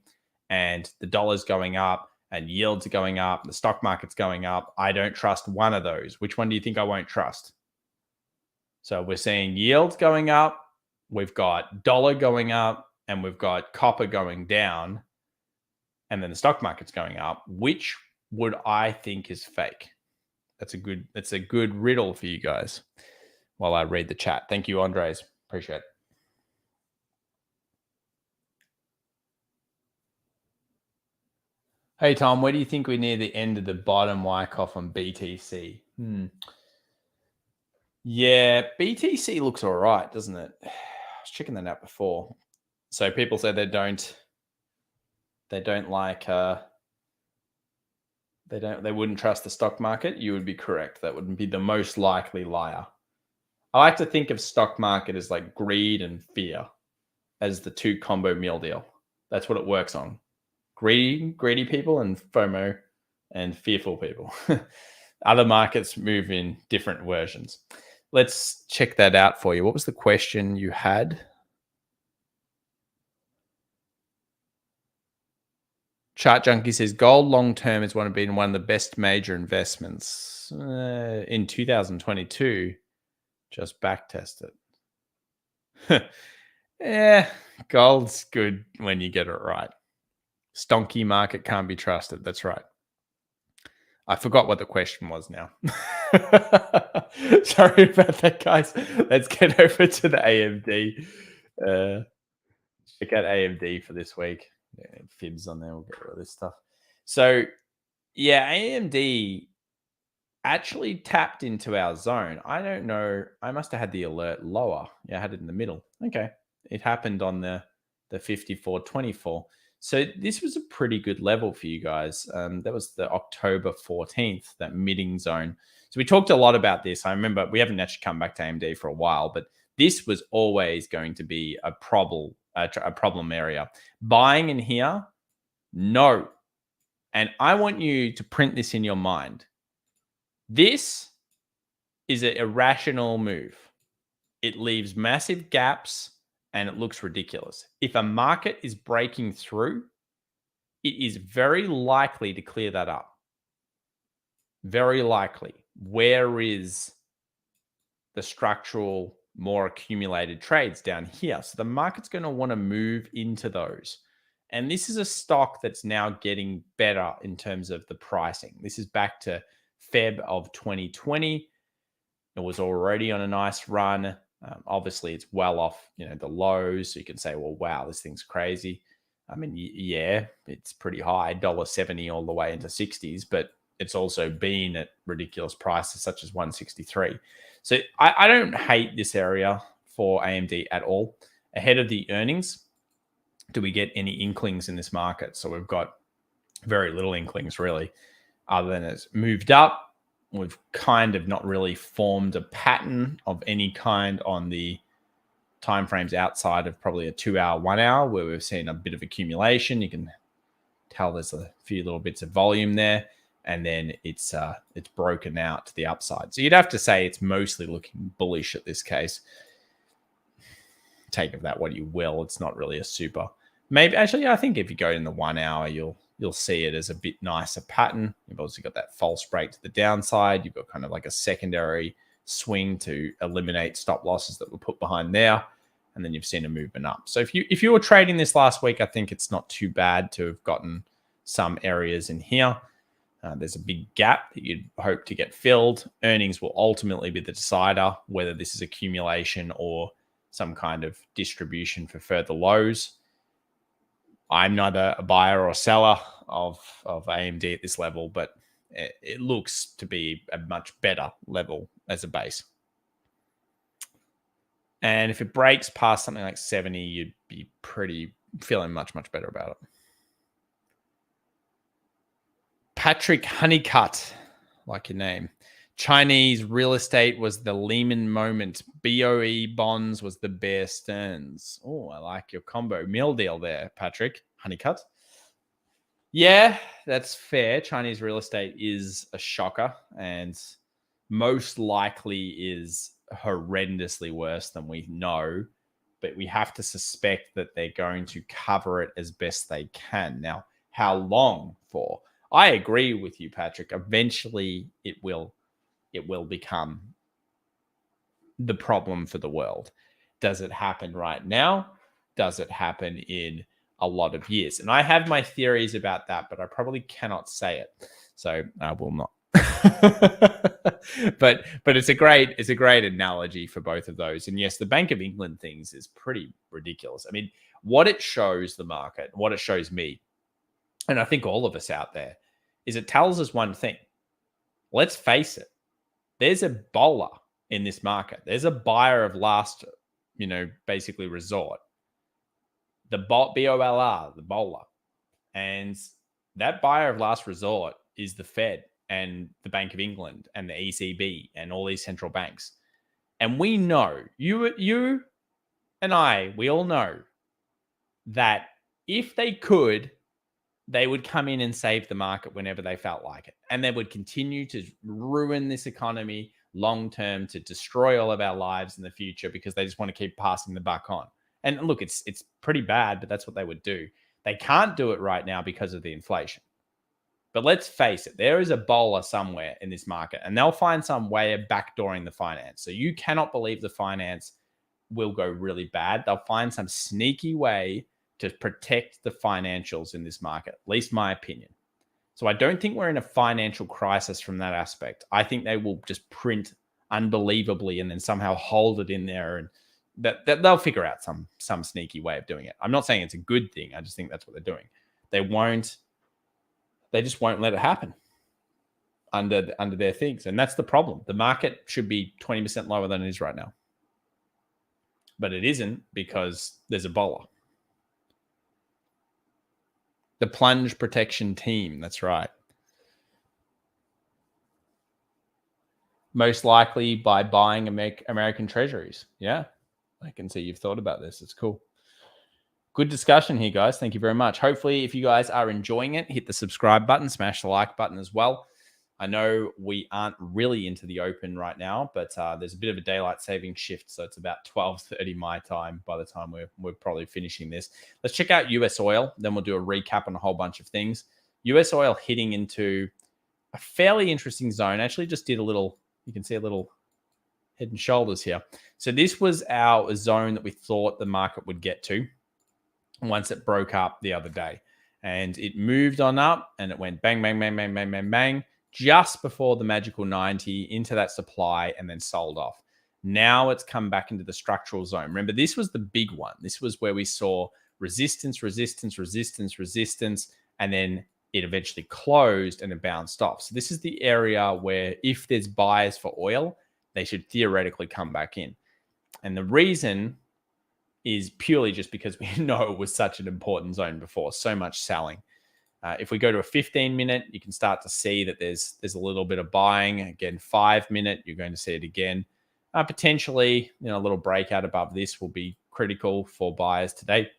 and the dollar's going up and yields are going up, the stock market's going up, I don't trust one of those. Which one do you think I won't trust? So we're seeing yields going up, we've got dollar going up, and we've got copper going down, and then the stock market's going up. Which would I think is fake? That's a good riddle for you guys while I read the chat. Thank you, Andres. Appreciate it. Hey, Tom, where do you think we're near the end of the bottom Wyckoff on BTC? Yeah, BTC looks all right, doesn't it? I was checking that out before. So people say they don't like they wouldn't trust the stock market. You would be correct. That would be the most likely liar. I like to think of stock market as like greed and fear as the two combo meal deal. That's what it works on. Greedy people and FOMO and fearful people. Other markets move in different versions. Let's check that out for you. What was the question you had? Chart Junkie says gold long term has been one of the best major investments in 2022. Just back test it. Yeah, gold's good when you get it right. Stonky market can't be trusted. That's right. I forgot what the question was now. Sorry about that, guys. Let's get over to the AMD. Check out AMD for this week. Yeah, fibs on there. We'll get rid of this stuff. So, yeah, AMD actually tapped into our zone. I don't know. I must have had the alert lower. Yeah, I had it in the middle. Okay. It happened on the 54.24. So this was a pretty good level for you guys. That was the October 14th, that midding zone. So we talked a lot about this. I remember we haven't actually come back to AMD for a while, but this was always going to be a problem area. Buying in here, no. And I want you to print this in your mind. This is an irrational move. It leaves massive gaps and it looks ridiculous. If a market is breaking through, it is very likely to clear that up. Very likely. Where is the structural, more accumulated trades? Down here. So the market's going to want to move into those. And this is a stock that's now getting better in terms of the pricing. This is back to Feb of 2020. It was already on a nice run. Obviously, it's well off, the lows. So you can say, well, wow, this thing's crazy. I mean, yeah, it's pretty high, $1.70 all the way into 60s, but it's also been at ridiculous prices such as 163. So I don't hate this area for AMD at all. Ahead of the earnings, do we get any inklings in this market? So we've got very little inklings really, other than it's moved up. We've kind of not really formed a pattern of any kind on the timeframes outside of probably a 2 hour, 1 hour, where we've seen a bit of accumulation. You can tell there's a few little bits of volume there, and then it's broken out to the upside. So you'd have to say it's mostly looking bullish at this case. Take of that what you will. It's not really a super. Maybe actually, I think if you go in the 1 hour, you'll see it as a bit nicer pattern. You've also got that false break to the downside. You've got kind of like a secondary swing to eliminate stop losses that were put behind there. And then you've seen a movement up. So if you were trading this last week, I think it's not too bad to have gotten some areas in here. There's a big gap that you'd hope to get filled. Earnings will ultimately be the decider, whether this is accumulation or some kind of distribution for further lows. I'm not a buyer or seller of AMD at this level, but it looks to be a much better level as a base. And if it breaks past something like 70, you'd be feeling much, much better about it. Patrick Honeycutt, like your name. Chinese real estate was the Lehman moment. BOE bonds was the Bear Stearns. Oh, I like your combo meal deal there, Patrick Honeycutt. Yeah, that's fair. Chinese real estate is a shocker and most likely is horrendously worse than we know, but we have to suspect that they're going to cover it as best they can. Now, how long for? I agree with you, Patrick. Eventually, it will become the problem for the world. Does it happen right now? Does it happen in a lot of years? And I have my theories about that, but I probably cannot say it. So I will not. but it's a great analogy for both of those. And yes, the Bank of England things is pretty ridiculous. I mean, what it shows the market, what it shows me, and I think all of us out there, is it tells us one thing. Let's face it. There's Ebola in this market. There's a buyer of last, basically resort. The BOLR, the bowler. And that buyer of last resort is the Fed and the Bank of England and the ECB and all these central banks. And we know, you and I, we all know that if they could, they would come in and save the market whenever they felt like it. And they would continue to ruin this economy long term, to destroy all of our lives in the future, because they just want to keep passing the buck on. And look, it's pretty bad, but that's what they would do. They can't do it right now because of the inflation. But let's face it, there is a bowler somewhere in this market, and they'll find some way of backdooring the finance. So you cannot believe the finance will go really bad. They'll find some sneaky way to protect the financials in this market, at least my opinion. So I don't think we're in a financial crisis from that aspect. I think they will just print unbelievably and then somehow hold it in there, and that they'll figure out some sneaky way of doing it. I'm not saying it's a good thing. I just think that's what they're doing. They just won't let it happen under their things. And that's the problem. The market should be 20% lower than it is right now. But it isn't, because there's a bowler. The plunge protection team. That's right. Most likely by buying American treasuries. Yeah, I can see you've thought about this. It's cool. Good discussion here, guys. Thank you very much. Hopefully, if you guys are enjoying it, hit the subscribe button, smash the like button as well. I know we aren't really into the open right now, but there's a bit of a daylight saving shift, so it's about 12:30 my time by the time we're probably finishing this. Let's check out US oil, then we'll do a recap on a whole bunch of things. US oil hitting into a fairly interesting zone. Actually, just did a little, you can see a little head and shoulders here. So this was our zone that we thought the market would get to once it broke up the other day. And it moved on up, and it went bang, bang, bang, bang, bang, bang, bang, just before the magical 90 into that supply, and then sold off. Now it's come back into the structural zone. Remember, this was the big one. This was where we saw resistance, resistance, resistance, resistance, and then it eventually closed and it bounced off. So this is the area where if there's buyers for oil, they should theoretically come back in. And the reason is purely just because we know it was such an important zone before, so much selling. If we go to a 15-minute, you can start to see that there's a little bit of buying. Again, 5-minute, you're going to see it again. Potentially, a little breakout above this will be critical for buyers today,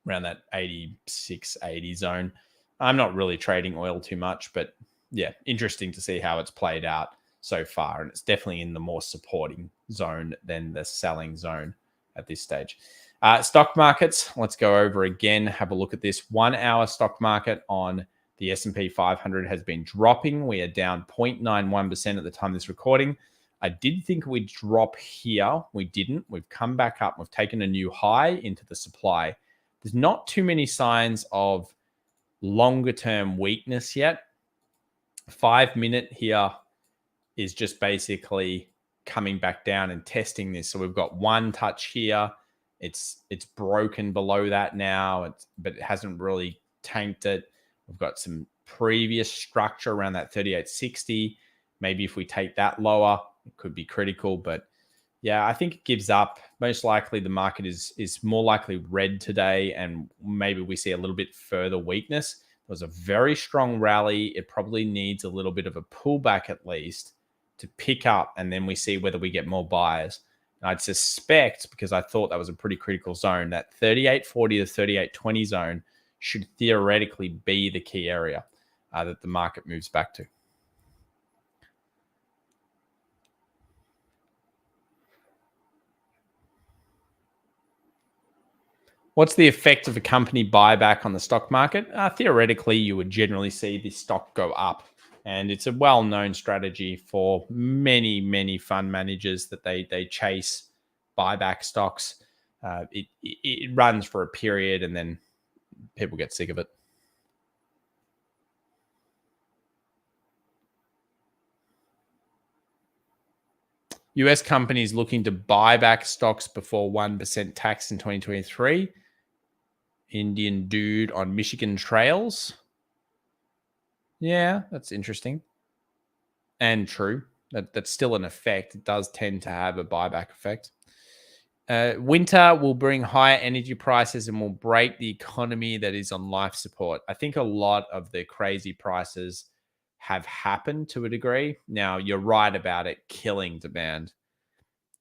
around that 86, 80 zone. I'm not really trading oil too much, but yeah, interesting to see how it's played out so far. And it's definitely in the more supporting zone than the selling zone at this stage. Stock markets, let's go over again, have a look at this. 1 hour stock market on the S&P 500 has been dropping. We are down 0.91% at the time of this recording. I did think we'd drop here. We didn't. We've come back up. We've taken a new high into the supply. There's not too many signs of longer term weakness yet. 5-minute here is just basically coming back down and testing this. So we've got one touch here. It's broken below that now, but it hasn't really tanked it. We've got some previous structure around that 38.60. Maybe if we take that lower, it could be critical. But yeah, I think it gives up. Most likely the market is more likely red today, and maybe we see a little bit further weakness. It was a very strong rally. It probably needs a little bit of a pullback at least to pick up, and then we see whether we get more buyers. And I'd suspect, because I thought that was a pretty critical zone, that 38.40 to 38.20 zone should theoretically be the key area that the market moves back to. What's the effect of a company buyback on the stock market? Theoretically, you would generally see the stock go up. And it's a well-known strategy for many, many fund managers that they chase buyback stocks. It runs for a period, and then people get sick of it. US companies looking to buy back stocks before 1% tax in 2023. Indian dude on Michigan trails. Yeah, that's interesting. And true. That's still an effect. It does tend to have a buyback effect. Winter will bring higher energy prices and will break the economy that is on life support. I think a lot of the crazy prices have happened to a degree. Now, you're right about it killing demand.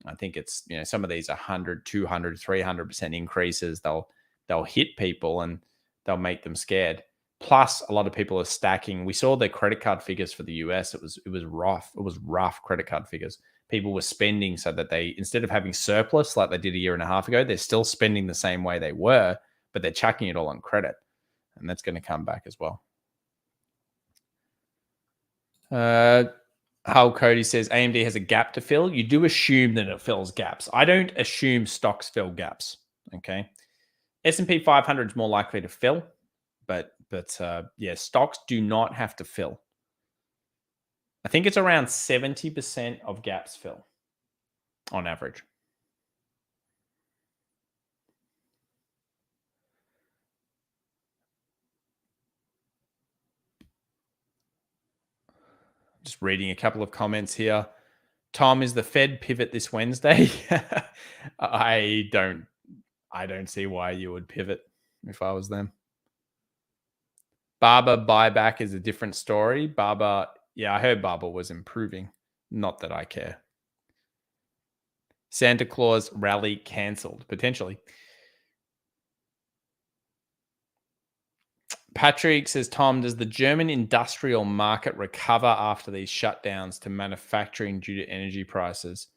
I think it's, some of these 100, 200, 300% increases, they'll hit people and they'll make them scared. Plus, a lot of people are stacking. We saw the credit card figures for the US. It was rough. It was rough credit card figures. People were spending so that they, instead of having surplus like they did a year and a half ago, they're still spending the same way they were, but they're chucking it all on credit. And that's going to come back as well. Hull Cody says AMD has a gap to fill. You do assume that it fills gaps. I don't assume stocks fill gaps. Okay. S&P 500 is more likely to fill, but yeah, stocks do not have to fill. I think it's around 70% of gaps fill on average. Just reading a couple of comments here. Tom, is the Fed pivot this Wednesday? I don't see why you would pivot if I was them. Barber buyback is a different story. Barber, yeah, I heard Barber was improving. Not that I care. Santa Claus rally cancelled, potentially. Patrick says, Tom, does the German industrial market recover after these shutdowns to manufacturing due to energy prices?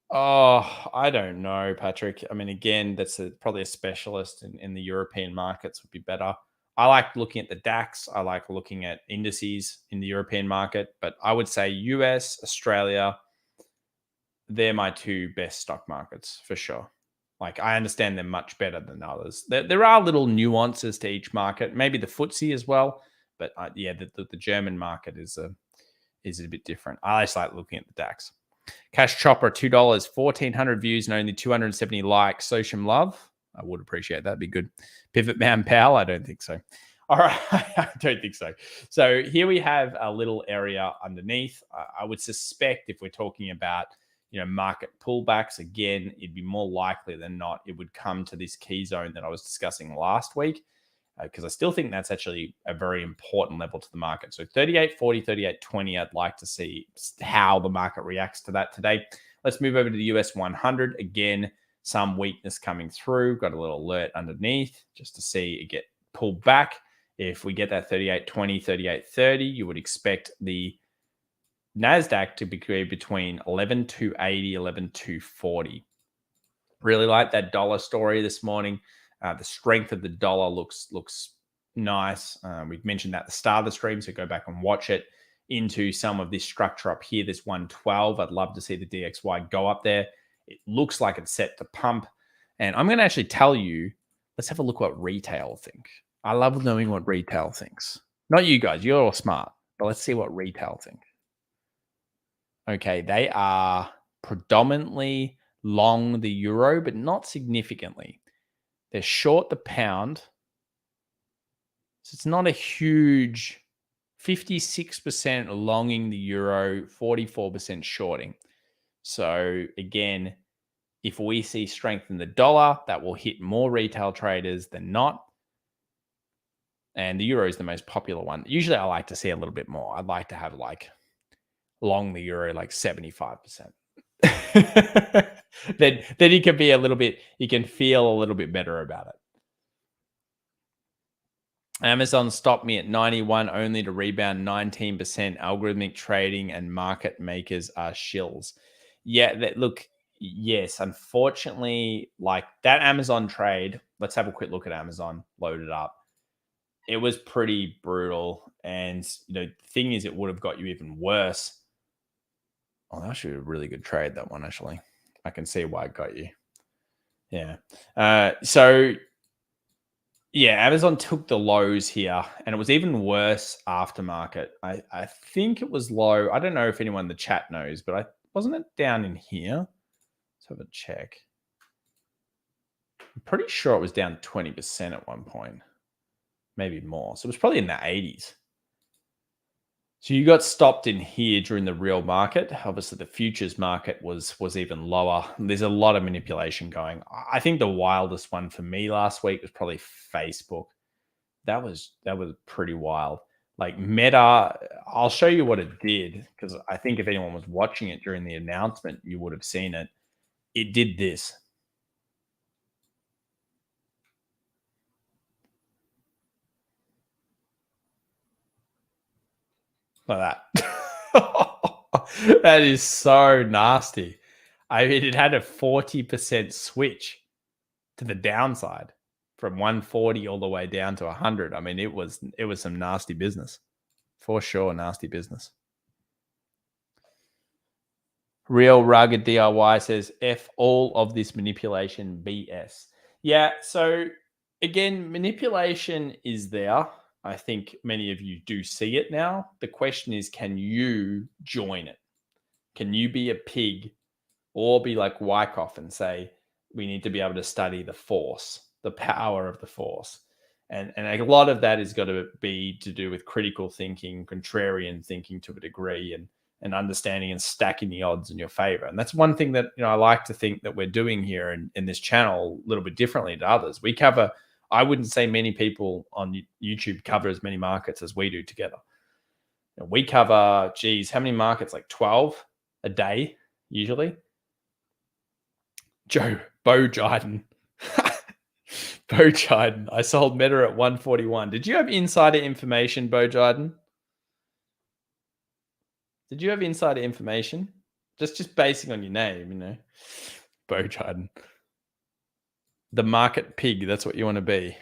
Oh, I don't know, Patrick. I mean, again, that's probably a specialist in the European markets would be better. I like looking at the DAX. I like looking at indices in the European market, but I would say US, Australia, they're my two best stock markets for sure. Like, I understand they're much better than others. There are little nuances to each market, maybe the FTSE as well, but yeah, the German market is a bit different. I just like looking at the DAX. Cash Chopper, $2, 1,400 views and only 270 likes. So some love. I would appreciate that. Be good. Pivot Man Pal, I don't think so. All right, I don't think so. So here we have a little area underneath. I would suspect if we're talking about market pullbacks, again, it'd be more likely than not it would come to this key zone that I was discussing last week, because I still think that's actually a very important level to the market. So 38.40, 38.20, I'd like to see how the market reacts to that today. Let's move over to the US 100. Again, some weakness coming through. Got a little alert underneath just to see it get pulled back. If we get that 38.20, 38.30, you would expect the Nasdaq to be between 11,280, 11,240. Really like that dollar story this morning. The strength of the dollar looks nice. We've mentioned that at the start of the stream, so go back and watch it. Into some of this structure up here, this 112. I'd love to see the DXY go up there. It looks like it's set to pump. And I'm going to actually tell you, let's have a look what retail think. I love knowing what retail thinks. Not you guys, you're all smart, but let's see what retail think. Okay, they are predominantly long the euro, but not significantly. They're short the pound. So it's not a huge 56% longing the euro, 44% shorting. So again, if we see strength in the dollar, that will hit more retail traders than not. And the euro is the most popular one. Usually I like to see a little bit more. I'd like to have like long the euro like 75%. then you can be a little bit, you can feel a little bit better about it. Amazon stopped me at 91 only to rebound 19%. Algorithmic trading and market makers are shills. Yeah, look, yes, unfortunately, like that Amazon trade, let's have a quick look at Amazon, load it up. It was pretty brutal. And the thing is, it would have got you even worse. Oh, that was actually a really good trade, that one, actually. I can see why it got you. Yeah. So yeah, Amazon took the lows here, and it was even worse aftermarket. I think it was low. I don't know if anyone in the chat knows, but wasn't it down in here? Let's have a check. I'm pretty sure it was down 20% at one point, maybe more. So it was probably in the 80s. So you got stopped in here during the real market. Obviously, the futures market was even lower. There's a lot of manipulation going. I think the wildest one for me last week was probably Facebook. That was pretty wild. Like Meta, I'll show you what it did because I think if anyone was watching it during the announcement, you would have seen it. It did this. Like that. That is so nasty. I mean, it had a 40% switch to the downside from 140 all the way down to 100. I mean, it was some nasty business. For sure, nasty business. Real Rugged DIY says, F all of this manipulation BS. Yeah, so again, manipulation is there. I think many of you do see it now. The question is, can you join it? Can you be a pig or be like Wyckoff and say, we need to be able to study the force, the power of the force? And a lot of that is got to be to do with critical thinking, contrarian thinking to a degree, and understanding and stacking the odds in your favor. And that's one thing that I like to think that we're doing here in this channel a little bit differently to others. We cover, I wouldn't say many people on YouTube cover as many markets as we do together. We cover, geez, how many markets? Like 12 a day, usually. Bo Jiden. Bo Jiden. I sold Meta at 141. Did you have insider information, Bo Jiden? Did you have insider information? Just basing on your name, Bo Jiden. The market pig, that's what you want to be.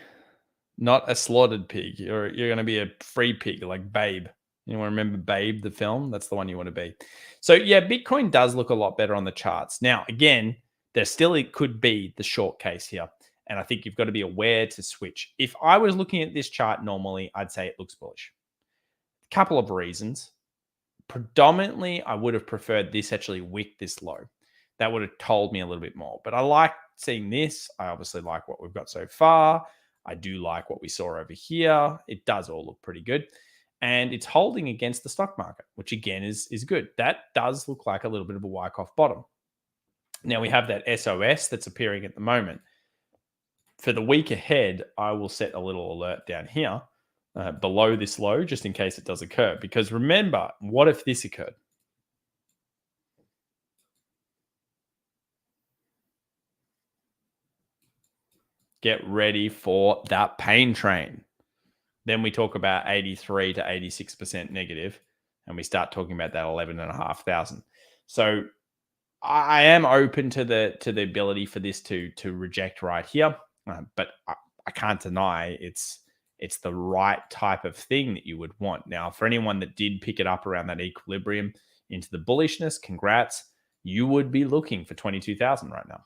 Not a slaughtered pig. You're going to be a free pig like Babe. You want to remember Babe, the film? That's the one you want to be. So yeah, Bitcoin does look a lot better on the charts. Now, again, it could be the short case here. And I think you've got to be aware to switch. If I was looking at this chart normally, I'd say it looks bullish. A couple of reasons. Predominantly, I would have preferred this actually wick this low. That would have told me a little bit more. But I like seeing this. I obviously like what we've got so far. I do like what we saw over here. It does all look pretty good. And it's holding against the stock market, which again is good. That does look like a little bit of a Wyckoff bottom. Now we have that SOS that's appearing at the moment. For the week ahead, I will set a little alert down here below this low, just in case it does occur. Because remember, what if this occurred? Get ready for that pain train. Then we talk about 83 to 86% negative, and we start talking about that 11,500. So I am open to the ability for this to reject right here, but I can't deny it's the right type of thing that you would want. Now, for anyone that did pick it up around that equilibrium into the bullishness, congrats. You would be looking for 22,000 right now.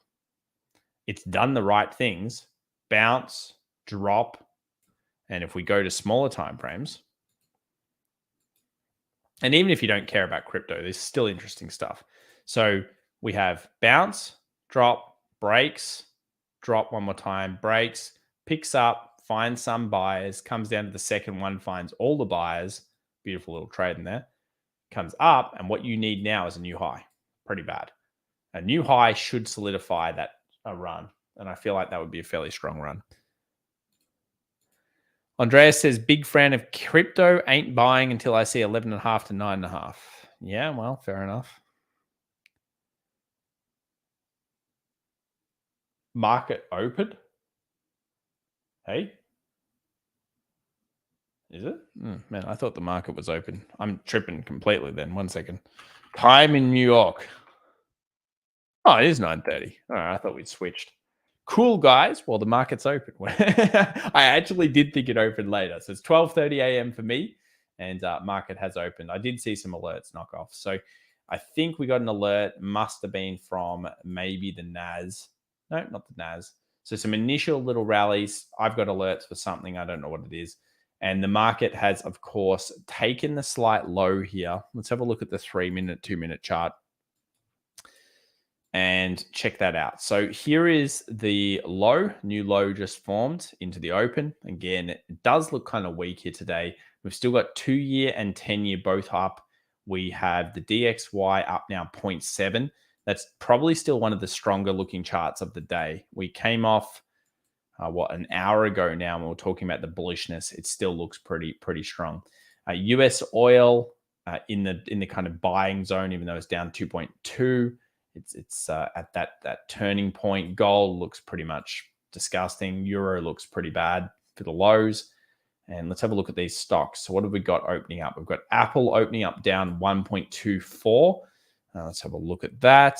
It's done the right things. Bounce, drop, and if we go to smaller time frames, and even if you don't care about crypto, there's still interesting stuff. So we have bounce, drop, breaks, drop one more time, breaks, picks up, finds some buyers, comes down to the second one, finds all the buyers. Beautiful little trade in there. Comes up, and what you need now is a new high. Pretty bad. A new high should solidify that a run, and I feel like that would be a fairly strong run. Andreas says, big fan of crypto, ain't buying until I see 11.5 to 9.5. Yeah, well, fair enough. Market open? Hey? Is it? Man, I thought the market was open. I'm tripping completely then. 1 second. Time in New York. Oh, it is 9:30. All right, I thought we'd switched. Cool, guys. Well, the market's open. I actually did think it opened later. So it's 12:30 a.m. for me, and market has opened. I did see some alerts knock off. So I think we got an alert. Must have been from maybe the NAS. No, not the NAS. So some initial little rallies. I've got alerts for something. I don't know what it is. And the market has, of course, taken the slight low here. Let's have a look at the 3-minute, 2-minute chart and check that out. So here is the low, new low just formed into the open. Again, it does look kind of weak here today, We've still got 2-year and 10-year both up. We have the DXY up now 0.7. That's probably still one of the stronger looking charts of the day. We came off an hour ago now, and we we're talking about the bullishness. It still looks pretty strong. US oil in the kind of buying zone, even though it's down 2.2. It's at that turning point. Gold looks pretty much disgusting. Euro looks pretty bad for the lows. And let's have a look at these stocks. So what have we got opening up? We've got Apple opening up down 1.24. Let's have a look at that.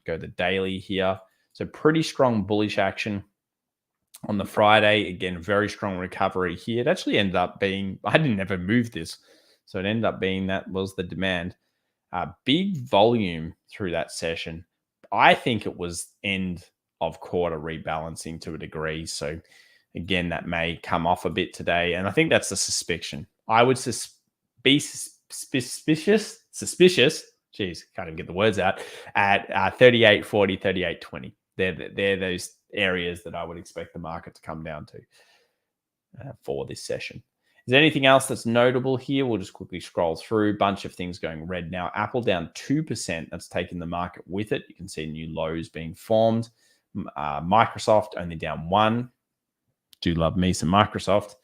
Go the daily here. So pretty strong bullish action on the Friday. Again, very strong recovery here. It actually ended up being, I didn't ever move this. So it ended up being that was the demand. Big volume through that session. I think it was end of quarter rebalancing to a degree. So again, that may come off a bit today. And I think that's the suspicion. I would be suspicious. Geez, can't even get the words out. At 38.40, 38.20. They're those areas that I would expect the market to come down to for this session. Is there anything else that's notable here? We'll just quickly scroll through. Bunch of things going red now. Apple down 2%. That's taking the market with it. You can see new lows being formed. Microsoft only down 1%. Do love me some Microsoft.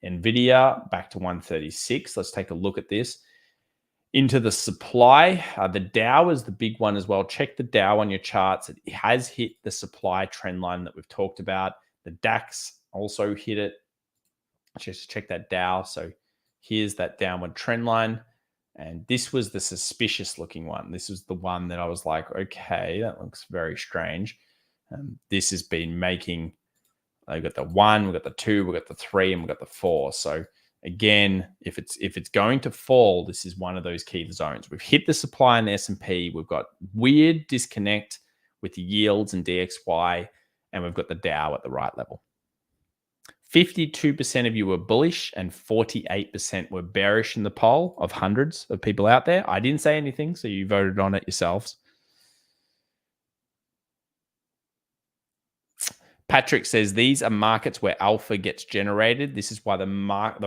Nvidia back to 136. Let's take a look at this. Into the supply, the Dow is the big one as well. Check the Dow on your charts. It has hit the supply trend line that we've talked about. The DAX also hit it. Just check that Dow. So here's that downward trend line. And this was the suspicious looking one. This was the one that I was like, okay, that looks very strange. This has been making... We've got the 1, we've got the 2, we've got the 3, and we've got the 4. So again, if it's going to fall, this is one of those key zones. We've hit the supply in the S&P. We've got weird disconnect with the yields and DXY, and we've got the Dow at the right level. 52% of you were bullish and 48% were bearish in the poll of hundreds of people out there. I didn't say anything, so you voted on it yourselves. Patrick says these are markets where alpha gets generated. This is why the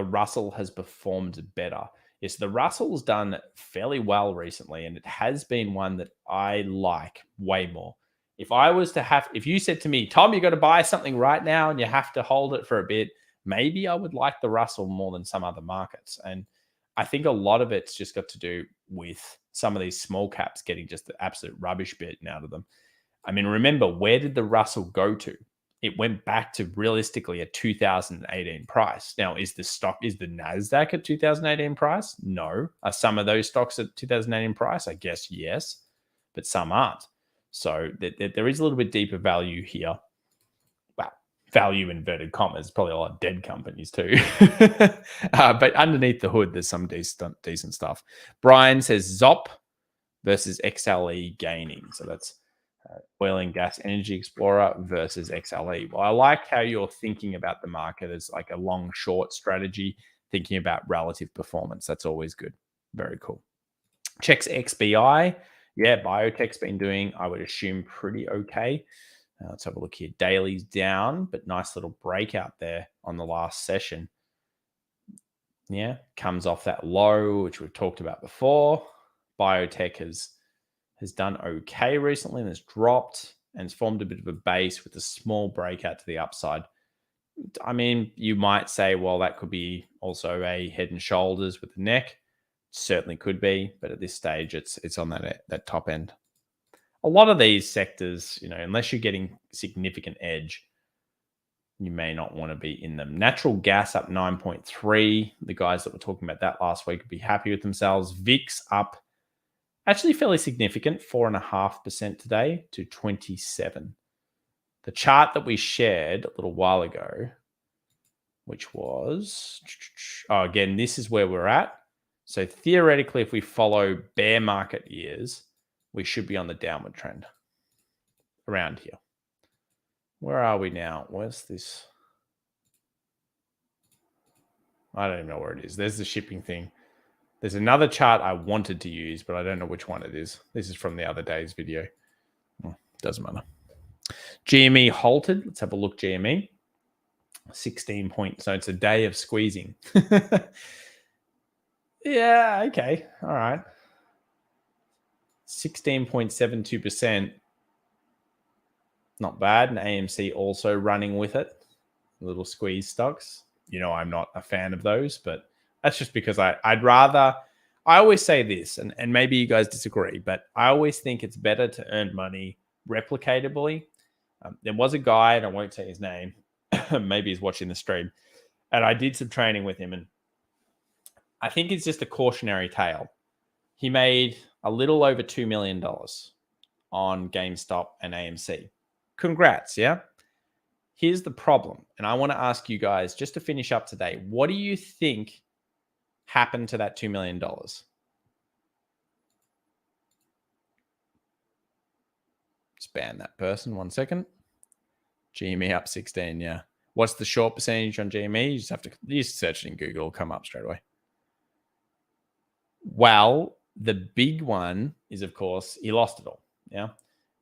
Russell has performed better. Yes, the Russell's done fairly well recently, and it has been one that I like way more. If you said to me, Tom, you got to buy something right now and you have to hold it for a bit, maybe I would like the Russell more than some other markets. And I think a lot of it's just got to do with some of these small caps getting just the absolute rubbish bitten out of them. I mean, remember, where did the Russell go to? It went back to realistically a 2018 price. Now, is the Nasdaq at 2018 price? No. Are some of those stocks at 2018 price? I guess yes, but some aren't. So there is a little bit deeper value here. Well, value inverted commas, probably a lot of dead companies too. But underneath the hood, there's some decent stuff. Brian says ZOP versus XLE gaining. So that's Oil and Gas Energy Explorer versus XLE. Well, I like how you're thinking about the market as like a long short strategy, thinking about relative performance. That's always good. Very cool. Checks XBI. Yeah, biotech's been doing, I would assume, pretty okay. Let's have a look here. Daily's down, but nice little breakout there on the last session. Yeah, comes off that low, which we've talked about before. Biotech has done okay recently and has dropped and has formed a bit of a base with a small breakout to the upside. I mean, you might say, well, that could be also a head and shoulders with the neck. Certainly could be, but at this stage, it's on that top end. A lot of these sectors, unless you're getting significant edge, you may not want to be in them. Natural gas up 9.3. The guys that were talking about that last week would be happy with themselves. VIX up actually fairly significant, 4.5% today to 27. The chart that we shared a little while ago, which was, again, this is where we're at. So theoretically, if we follow bear market years, we should be on the downward trend around here. Where are we now? Where's this? I don't even know where it is. There's the shipping thing. There's another chart I wanted to use, but I don't know which one it is. This is from the other day's video. Doesn't matter. GME halted. Let's have a look, GME. 16 points. So it's a day of squeezing. Yeah, okay. All right. 16.72%. Not bad. And AMC also running with it. Little squeeze stocks. I'm not a fan of those, but that's just because I'd rather. I always say this, and maybe you guys disagree, but I always think it's better to earn money replicatably. There was a guy, and I won't say his name. Maybe he's watching the stream, and I did some training with him, and I think it's just a cautionary tale. He made a little over $2 million on GameStop and AMC. Congrats, yeah? Here's the problem, and I want to ask you guys, just to finish up today, what do you think happened to that $2 million? Just ban that person, 1 second. GME up 16, yeah. What's the short percentage on GME? You just have to search it in Google, it'll come up straight away. Well, the big one is, of course, he lost it all, yeah?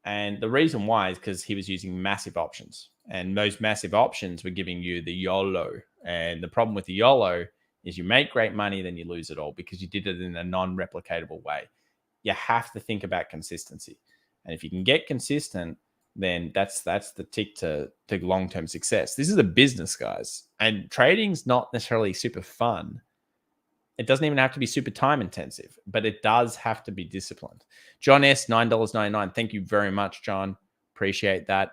And the reason why is because he was using massive options. And those massive options were giving you the YOLO. And the problem with the YOLO is you make great money, then you lose it all because you did it in a non-replicatable way. You have to think about consistency. And if you can get consistent, then that's the tick to long-term success. This is a business, guys. And trading's not necessarily super fun. It doesn't even have to be super time intensive, but it does have to be disciplined. John S, $9.99. Thank you very much, John. Appreciate that.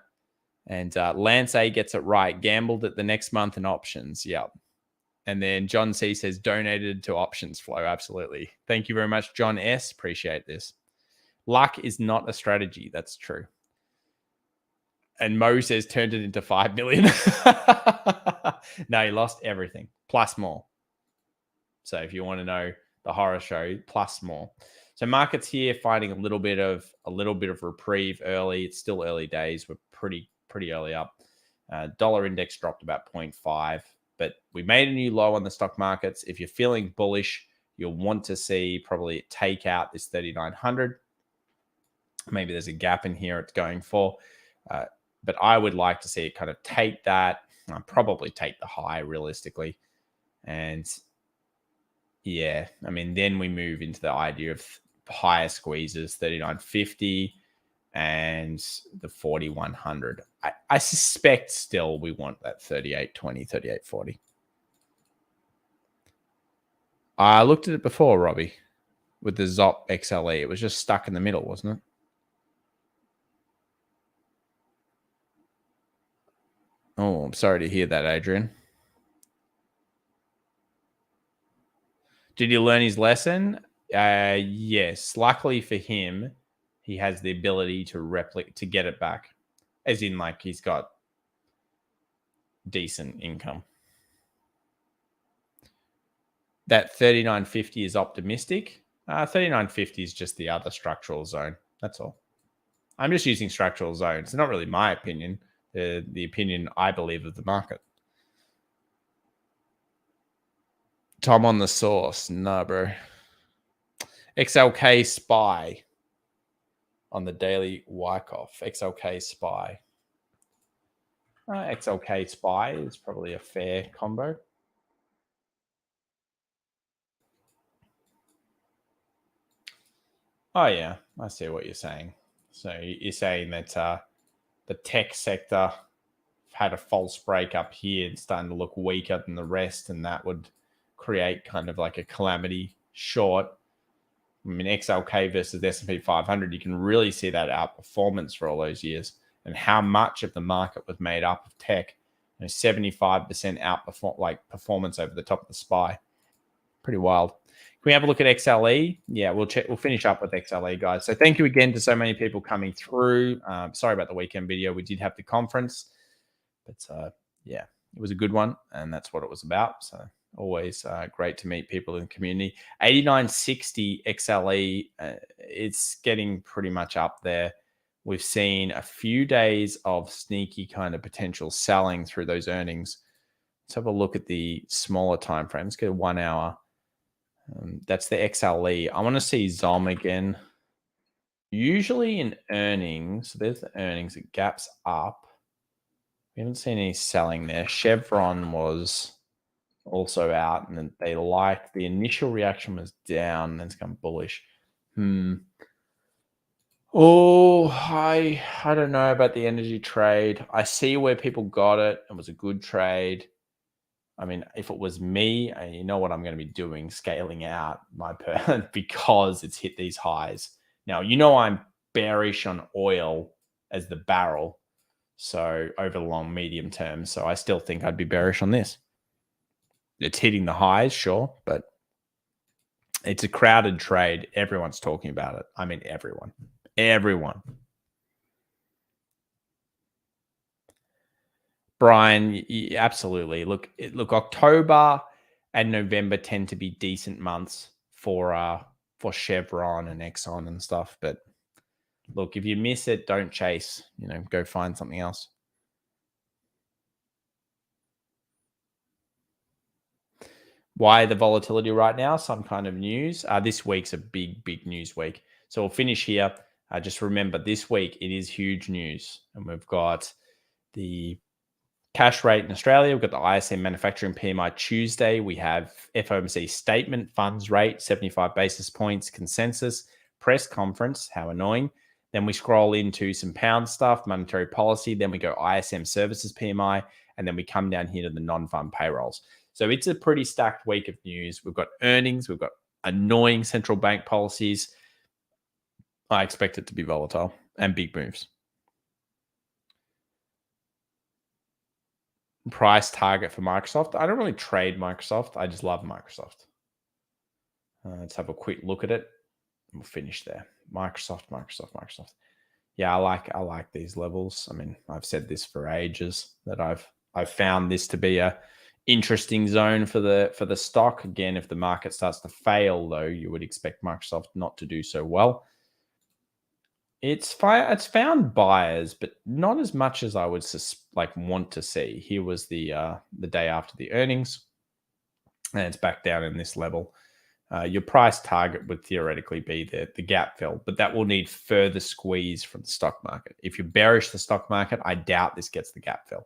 And Lance A gets it right. Gambled at the next month in options. Yep. And then John C says donated to options flow. Absolutely. Thank you very much, John S. Appreciate this. Luck is not a strategy. That's true. And Mo says turned it into 5 million. No, he lost everything plus more. So if you want to know the horror show, plus more. So markets here finding a little bit of reprieve early. It's still early days. We're pretty early up. Dollar index dropped about 0.5, but we made a new low on the stock markets. If you're feeling bullish, you'll want to see probably take out this 3,900. Maybe there's a gap in here it's going for, but I would like to see it kind of take that. Probably take the high realistically, and yeah, I mean, then we move into the idea of higher squeezes, 39.50 and the 4,100. I suspect still we want that 38.20, 38.40. I looked at it before, Robbie, with the ZOP XLE. It was just stuck in the middle, wasn't it? Oh, I'm sorry to hear that, Adrian. Did he learn his lesson? Yes. Luckily for him, he has the ability to get it back. As in, like, he's got decent income. That 39.50 is optimistic. 39.50 is just the other structural zone. That's all. I'm just using structural zones. It's not really my opinion. The opinion I believe of the market. Tom on the source. No, bro. XLK SPY on the daily Wyckoff. XLK SPY. XLK SPY is probably a fair combo. Oh, yeah. I see what you're saying. So you're saying that the tech sector had a false break up here and starting to look weaker than the rest, and that would create kind of like a calamity short. I mean, XLK versus S&P 500, you can really see that outperformance for all those years and how much of the market was made up of tech. 75% performance over the top of the SPY. Pretty wild. Can we have a look at XLE? Yeah, we'll finish up with XLE, guys. So thank you again to so many people coming through. Sorry about the weekend video. We did have the conference, but yeah, it was a good one, and that's what it was about. So always great to meet people in the community. 89.60 XLE, it's getting pretty much up there. We've seen a few days of sneaky kind of potential selling through those earnings. Let's have a look at the smaller time frame. Let's get 1 hour. That's the XLE. I want to see ZOM again. Usually in earnings, so there's the earnings, it gaps up. We haven't seen any selling there. Chevron was also out, and then they liked the initial reaction was down, and then it's gone bullish. Hmm. Oh, I don't know about the energy trade. I see where people got it. It was a good trade. I mean, if it was me, you know what I'm going to be doing, scaling out my because it's hit these highs. Now, you know I'm bearish on oil as the barrel, so over the long medium term. So I still think I'd be bearish on this. It's hitting the highs, sure, but it's a crowded trade. Everyone's talking about it. I mean, everyone. Brian, absolutely. Look, October and November tend to be decent months for Chevron and Exxon and stuff. But look, if you miss it, don't chase. Go find something else. Why the volatility right now? Some kind of news. This week's a big news week. So we'll finish here. Just remember, this week it is huge news, and we've got the cash rate in Australia. We've got the ISM manufacturing PMI Tuesday. We have FOMC statement, funds rate, 75 basis points, consensus, press conference. How annoying. Then we scroll into some pound stuff, monetary policy. Then we go ISM services PMI. And then we come down here to the non-farm payrolls. So it's a pretty stacked week of news. We've got earnings. We've got annoying central bank policies. I expect it to be volatile and big moves. Price target for Microsoft. I don't really trade Microsoft. I just love Microsoft. Let's have a quick look at it. We'll finish there. Microsoft. Yeah, I like these levels. I mean, I've said this for ages that I've found this to be a interesting zone for the stock. Again, if the market starts to fail, though, you would expect Microsoft not to do so well. It's found buyers, but not as much as I would want to see. Here was the day after the earnings, and it's back down in this level. Your price target would theoretically be the gap fill, but that will need further squeeze from the stock market. If you bearish the stock market, I doubt this gets the gap fill.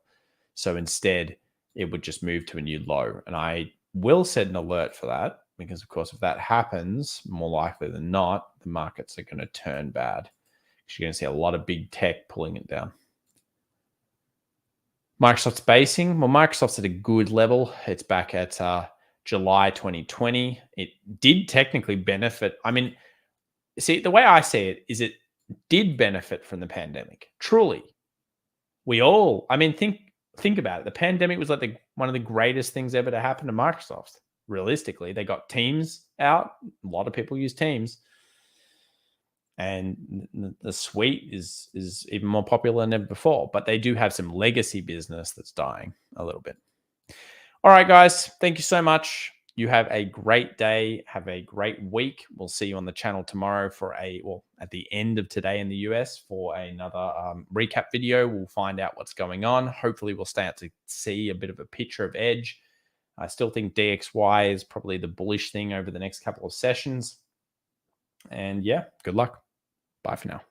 So instead, it would just move to a new low. And I will set an alert for that because, of course, if that happens, more likely than not, the markets are going to turn bad. You're going to see a lot of big tech pulling it down. Microsoft's basing. Well, Microsoft's at a good level. It's back at July 2020. It did technically benefit. I mean, see, the way I see it is it did benefit from the pandemic. Truly. Think about it. The pandemic was like one of the greatest things ever to happen to Microsoft. Realistically, they got Teams out. A lot of people use Teams. And the suite is even more popular than ever before. But they do have some legacy business that's dying a little bit. All right, guys. Thank you so much. You have a great day. Have a great week. We'll see you on the channel tomorrow at the end of today in the US for another recap video. We'll find out what's going on. Hopefully, we'll start to see a bit of a picture of edge. I still think DXY is probably the bullish thing over the next couple of sessions. And yeah, good luck. Bye for now.